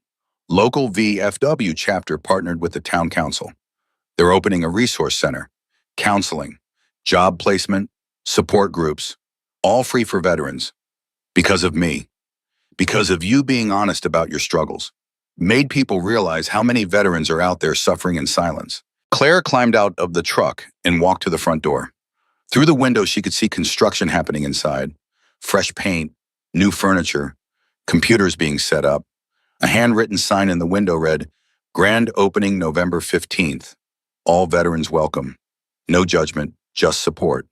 Local VFW chapter partnered with the town council. They're opening a resource center, counseling, job placement, support groups, all free for veterans. Because of me. Because of you being honest about your struggles. made people realize how many veterans are out there suffering in silence. Claire climbed out of the truck and walked to the front door. Through the window, she could see construction happening inside. Fresh paint, new furniture, computers being set up. A handwritten sign in the window read, "Grand opening November 15th. All veterans welcome. No judgment, just support.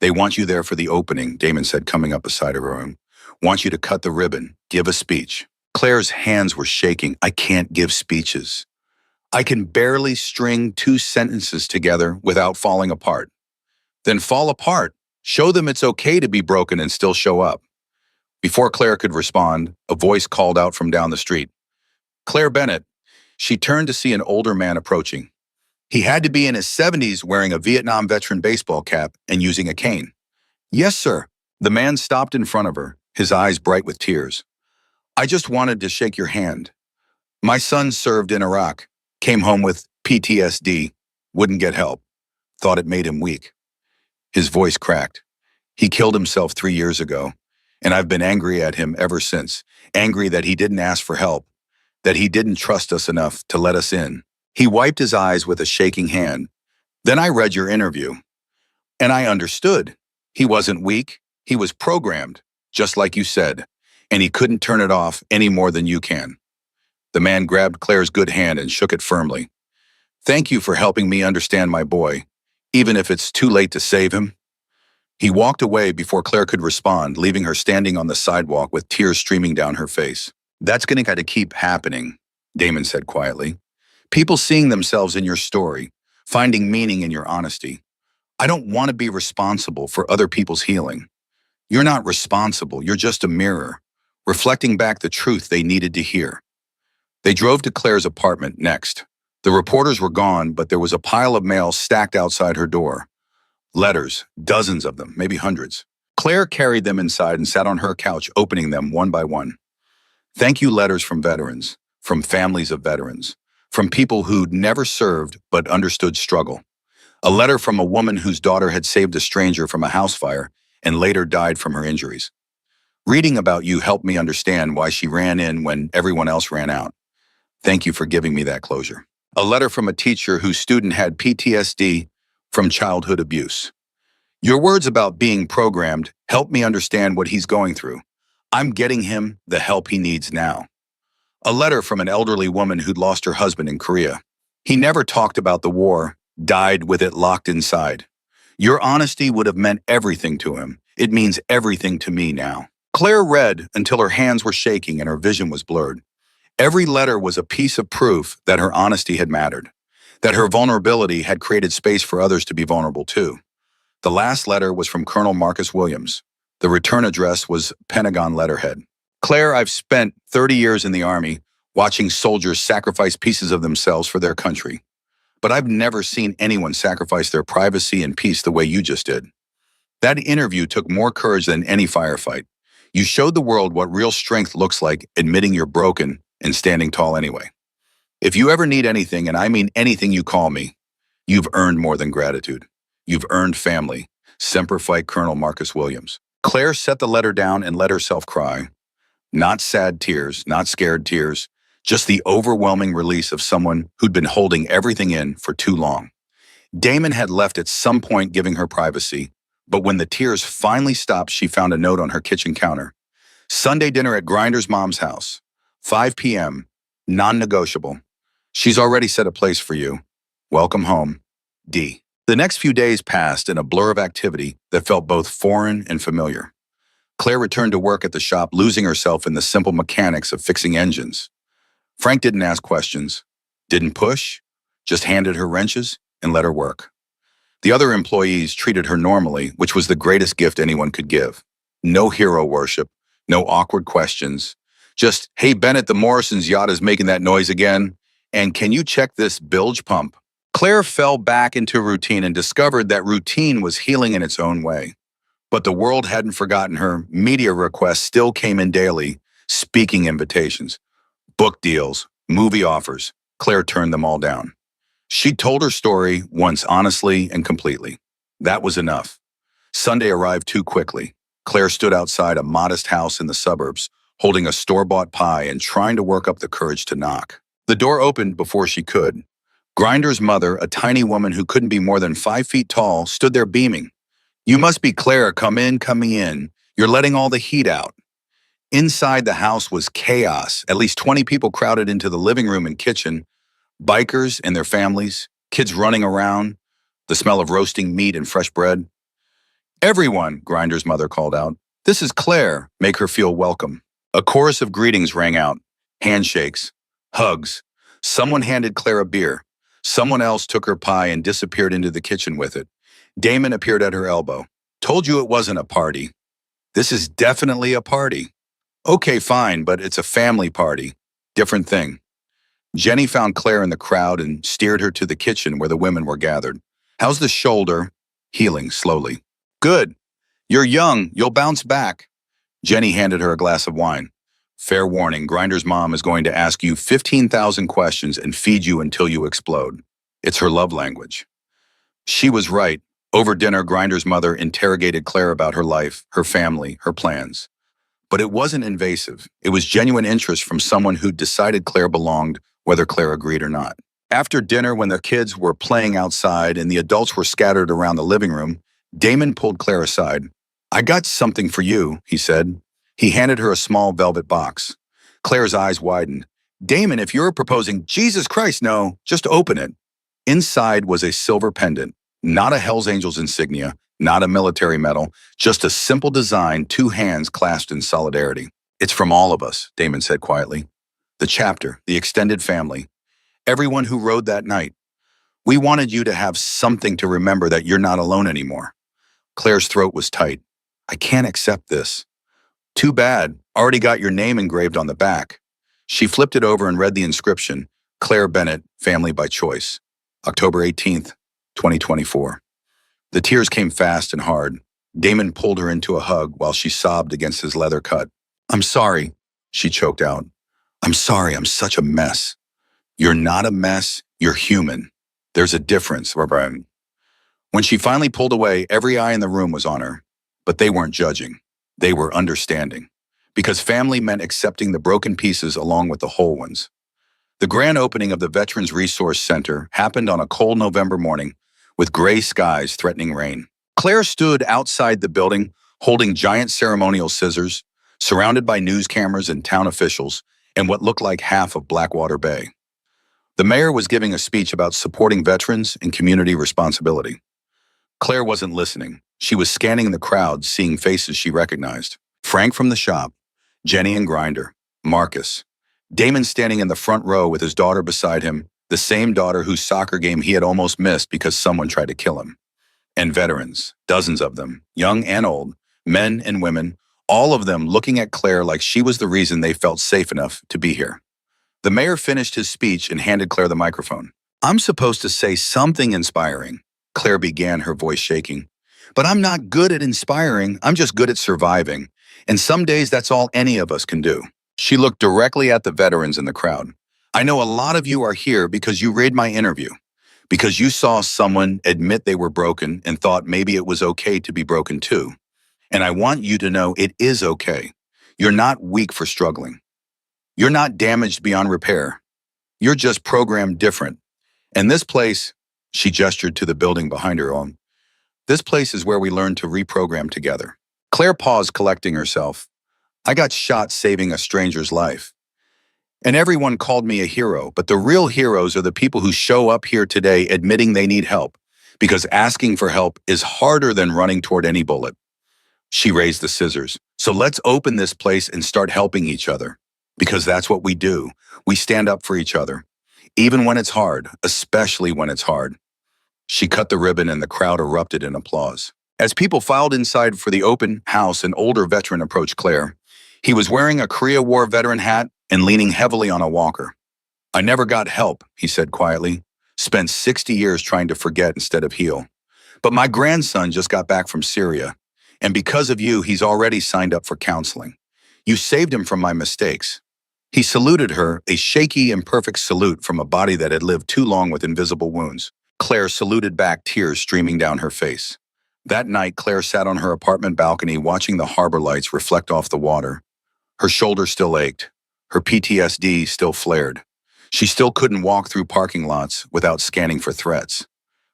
They want you there for the opening," Damon said, coming up beside her room. "Want you to cut the ribbon, give a speech." Claire's hands were shaking. "I can't give speeches. I can barely string two sentences together without falling apart." "Then fall apart. Show them it's okay to be broken and still show up." Before Claire could respond, a voice called out from down the street. "Claire Bennett." She turned to see an older man approaching. He had to be in his 70s, wearing a Vietnam veteran baseball cap and using a cane. "Yes, sir." The man stopped in front of her, his eyes bright with tears. "I just wanted to shake your hand. My son served in Iraq, came home with PTSD, wouldn't get help, thought it made him weak." His voice cracked. "He killed himself 3 years ago, and I've been angry at him ever since, angry that he didn't ask for help, that he didn't trust us enough to let us in." He wiped his eyes with a shaking hand. "Then I read your interview, and I understood. He wasn't weak, he was programmed, just like you said, and he couldn't turn it off any more than you can." The man grabbed Claire's good hand and shook it firmly. "Thank you for helping me understand my boy, even if it's too late to save him." He walked away before Claire could respond, leaving her standing on the sidewalk with tears streaming down her face. "That's going to keep happening," Damon said quietly. "People seeing themselves in your story, finding meaning in your honesty. I don't want to be responsible for other people's healing. You're not responsible, you're just a mirror, reflecting back the truth they needed to hear." They drove to Claire's apartment next. The reporters were gone, but there was a pile of mail stacked outside her door. Letters, dozens of them, maybe hundreds. Claire carried them inside and sat on her couch, opening them one by one. Thank you letters from veterans, from families of veterans, from people who'd never served but understood struggle. A letter from a woman whose daughter had saved a stranger from a house fire and later died from her injuries. Reading about you helped me understand why she ran in when everyone else ran out. Thank you for giving me that closure. A letter from a teacher whose student had PTSD from childhood abuse. Your words about being programmed helped me understand what he's going through. I'm getting him the help he needs now. A letter from an elderly woman who'd lost her husband in Korea. He never talked about the war, died with it locked inside. Your honesty would have meant everything to him. It means everything to me now. Claire read until her hands were shaking and her vision was blurred. Every letter was a piece of proof that her honesty had mattered, that her vulnerability had created space for others to be vulnerable too. The last letter was from Colonel Marcus Williams. The return address was Pentagon letterhead. Claire, I've spent 30 years in the Army watching soldiers sacrifice pieces of themselves for their country. But I've never seen anyone sacrifice their privacy and peace the way you just did. That interview took more courage than any firefight. You showed the world what real strength looks like, admitting you're broken and standing tall anyway. If you ever need anything, and I mean anything, you call me. You've earned more than gratitude. You've earned family. Semper Fi, Colonel Marcus Williams. Claire set the letter down and let herself cry. Not sad tears, not scared tears, just the overwhelming release of someone who'd been holding everything in for too long. Damon had left at some point giving her privacy, but when the tears finally stopped, she found a note on her kitchen counter. Sunday dinner at Grinder's mom's house. 5 p.m., non-negotiable. She's already set a place for you. Welcome home, D. The next few days passed in a blur of activity that felt both foreign and familiar. Claire returned to work at the shop, losing herself in the simple mechanics of fixing engines. Frank didn't ask questions, didn't push, just handed her wrenches and let her work. The other employees treated her normally, which was the greatest gift anyone could give. No hero worship, no awkward questions. Just, hey Bennett, the Morrison's yacht is making that noise again, and can you check this bilge pump? Claire fell back into routine and discovered that routine was healing in its own way. But the world hadn't forgotten her. Media requests still came in daily, speaking invitations, book deals, movie offers. Claire turned them all down. She'd told her story once honestly and completely. That was enough. Sunday arrived too quickly. Claire stood outside a modest house in the suburbs, holding a store-bought pie and trying to work up the courage to knock. The door opened before she could. Grinder's mother, a tiny woman who couldn't be more than 5 feet tall, stood there beaming. "You must be Claire, come in. You're letting all the heat out." Inside the house was chaos. At least 20 people crowded into the living room and kitchen, bikers and their families, kids running around, the smell of roasting meat and fresh bread. "Everyone," Grinder's mother called out. "This is Claire. Make her feel welcome." A chorus of greetings rang out. Handshakes, hugs. Someone handed Claire a beer. Someone else took her pie and disappeared into the kitchen with it. Damon appeared at her elbow. "Told you it wasn't a party." "This is definitely a party." "Okay, fine, but it's a family party. Different thing." Jenny found Claire in the crowd and steered her to the kitchen where the women were gathered. "How's the shoulder?" "Healing slowly." "Good. You're young. You'll bounce back." Jenny handed her a glass of wine. "Fair warning, Grinder's mom is going to ask you 15,000 questions and feed you until you explode. It's her love language." She was right. Over dinner, Grinder's mother interrogated Claire about her life, her family, her plans. But it wasn't invasive. It was genuine interest from someone who decided Claire belonged, whether Claire agreed or not. After dinner, when the kids were playing outside and the adults were scattered around the living room, Damon pulled Claire aside. "I got something for you," he said. He handed her a small velvet box. Claire's eyes widened. "Damon, if you're proposing, Jesus Christ, no, just open it." Inside was a silver pendant, not a Hells Angels insignia, not a military medal, just a simple design, 2 hands clasped in solidarity. "It's from all of us," Damon said quietly. "The chapter, the extended family, everyone who rode that night. We wanted you to have something to remember that you're not alone anymore." Claire's throat was tight. "I can't accept this." "Too bad. Already got your name engraved on the back." She flipped it over and read the inscription, "Claire Bennett, family by choice. October 18th, 2024. The tears came fast and hard. Damon pulled her into a hug while she sobbed against his leather cut. "I'm sorry," she choked out. "I'm sorry, I'm such a mess." "You're not a mess, you're human. There's a difference, Brian." When she finally pulled away, every eye in the room was on her. But they weren't judging. They were understanding. Because family meant accepting the broken pieces along with the whole ones. The grand opening of the Veterans Resource Center happened on a cold November morning, with gray skies threatening rain. Claire stood outside the building, holding giant ceremonial scissors, surrounded by news cameras and town officials, and what looked like half of Blackwater Bay. The mayor was giving a speech about supporting veterans and community responsibility. Claire wasn't listening. She was scanning the crowd, seeing faces she recognized. Frank from the shop, Jenny and Grinder, Marcus, Damon standing in the front row with his daughter beside him, the same daughter whose soccer game he had almost missed because someone tried to kill him. And veterans, dozens of them, young and old, men and women, all of them looking at Claire like she was the reason they felt safe enough to be here. The mayor finished his speech and handed Claire the microphone. "I'm supposed to say something inspiring," Claire began, her voice shaking. "But I'm not good at inspiring, I'm just good at surviving. And some days that's all any of us can do." She looked directly at the veterans in the crowd. "I know a lot of you are here because you read my interview, because you saw someone admit they were broken and thought maybe it was okay to be broken too. And I want you to know it is okay. You're not weak for struggling. You're not damaged beyond repair. You're just programmed different. And this place," she gestured to the building behind her own, "this place is where we learn to reprogram together." Claire paused, collecting herself. "I got shot saving a stranger's life. And everyone called me a hero, but the real heroes are the people who show up here today admitting they need help, because asking for help is harder than running toward any bullet." She raised the scissors. "So let's open this place and start helping each other. Because that's what we do. We stand up for each other. Even when it's hard, especially when it's hard." She cut the ribbon and the crowd erupted in applause. As people filed inside for the open house, an older veteran approached Claire. He was wearing a Korea War veteran hat and leaning heavily on a walker. "I never got help," he said quietly. "Spent 60 years trying to forget instead of heal. But my grandson just got back from Syria, and because of you, he's already signed up for counseling. You saved him from my mistakes." He saluted her, a shaky, imperfect salute from a body that had lived too long with invisible wounds. Claire saluted back, tears streaming down her face. That night, Claire sat on her apartment balcony watching the harbor lights reflect off the water. Her shoulder still ached. Her PTSD still flared. She still couldn't walk through parking lots without scanning for threats.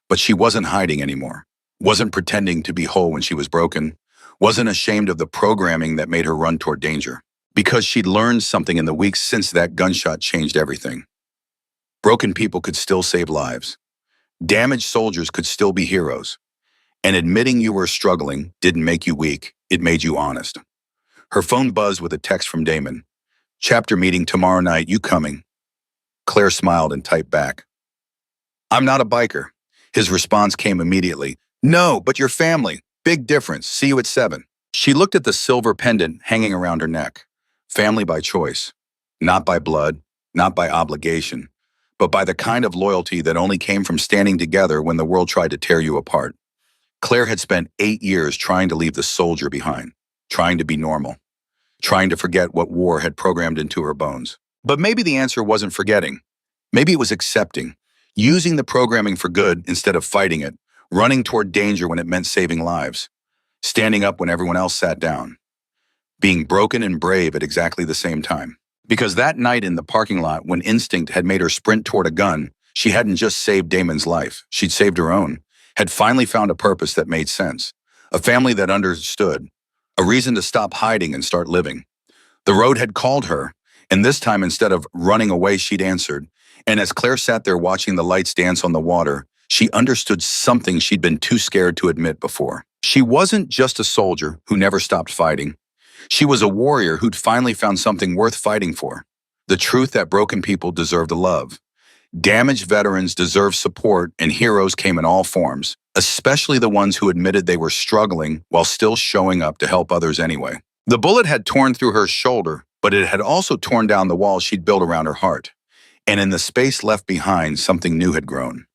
But she wasn't hiding anymore. Wasn't pretending to be whole when she was broken. Wasn't ashamed of the programming that made her run toward danger. Because she'd learned something in the weeks since that gunshot changed everything. Broken people could still save lives. Damaged soldiers could still be heroes. And admitting you were struggling didn't make you weak, it made you honest. Her phone buzzed with a text from Damon. "Chapter meeting tomorrow night, you coming?" Claire smiled and typed back, "I'm not a biker." His response came immediately. "No, but your family. Big difference. See you at 7. She looked at the silver pendant hanging around her neck. Family by choice. Not by blood, not by obligation, but by the kind of loyalty that only came from standing together when the world tried to tear you apart. Claire had spent 8 years trying to leave the soldier behind, trying to be normal, trying to forget what war had programmed into her bones. But maybe the answer wasn't forgetting. Maybe it was accepting, using the programming for good instead of fighting it, running toward danger when it meant saving lives, standing up when everyone else sat down, being broken and brave at exactly the same time. Because that night in the parking lot when instinct had made her sprint toward a gun, she hadn't just saved Damon's life, she'd saved her own, had finally found a purpose that made sense, a family that understood, a reason to stop hiding and start living. The road had called her, and this time instead of running away, she'd answered. And as Claire sat there watching the lights dance on the water, she understood something she'd been too scared to admit before. She wasn't just a soldier who never stopped fighting. She was a warrior who'd finally found something worth fighting for. The truth that broken people deserved love. Damaged veterans deserved support, and heroes came in all forms, especially the ones who admitted they were struggling while still showing up to help others anyway. The bullet had torn through her shoulder, but it had also torn down the wall she'd built around her heart. And in the space left behind, something new had grown.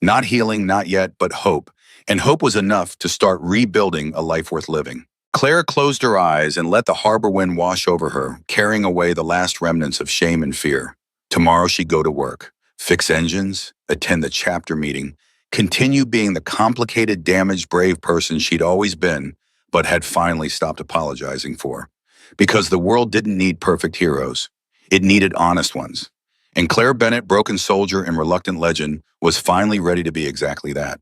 Not healing, not yet, but hope. And hope was enough to start rebuilding a life worth living. Claire closed her eyes and let the harbor wind wash over her, carrying away the last remnants of shame and fear. Tomorrow she'd go to work, fix engines, attend the chapter meeting, continue being the complicated, damaged, brave person she'd always been, but had finally stopped apologizing for. Because the world didn't need perfect heroes. It needed honest ones. And Claire Bennett, broken soldier and reluctant legend, was finally ready to be exactly that.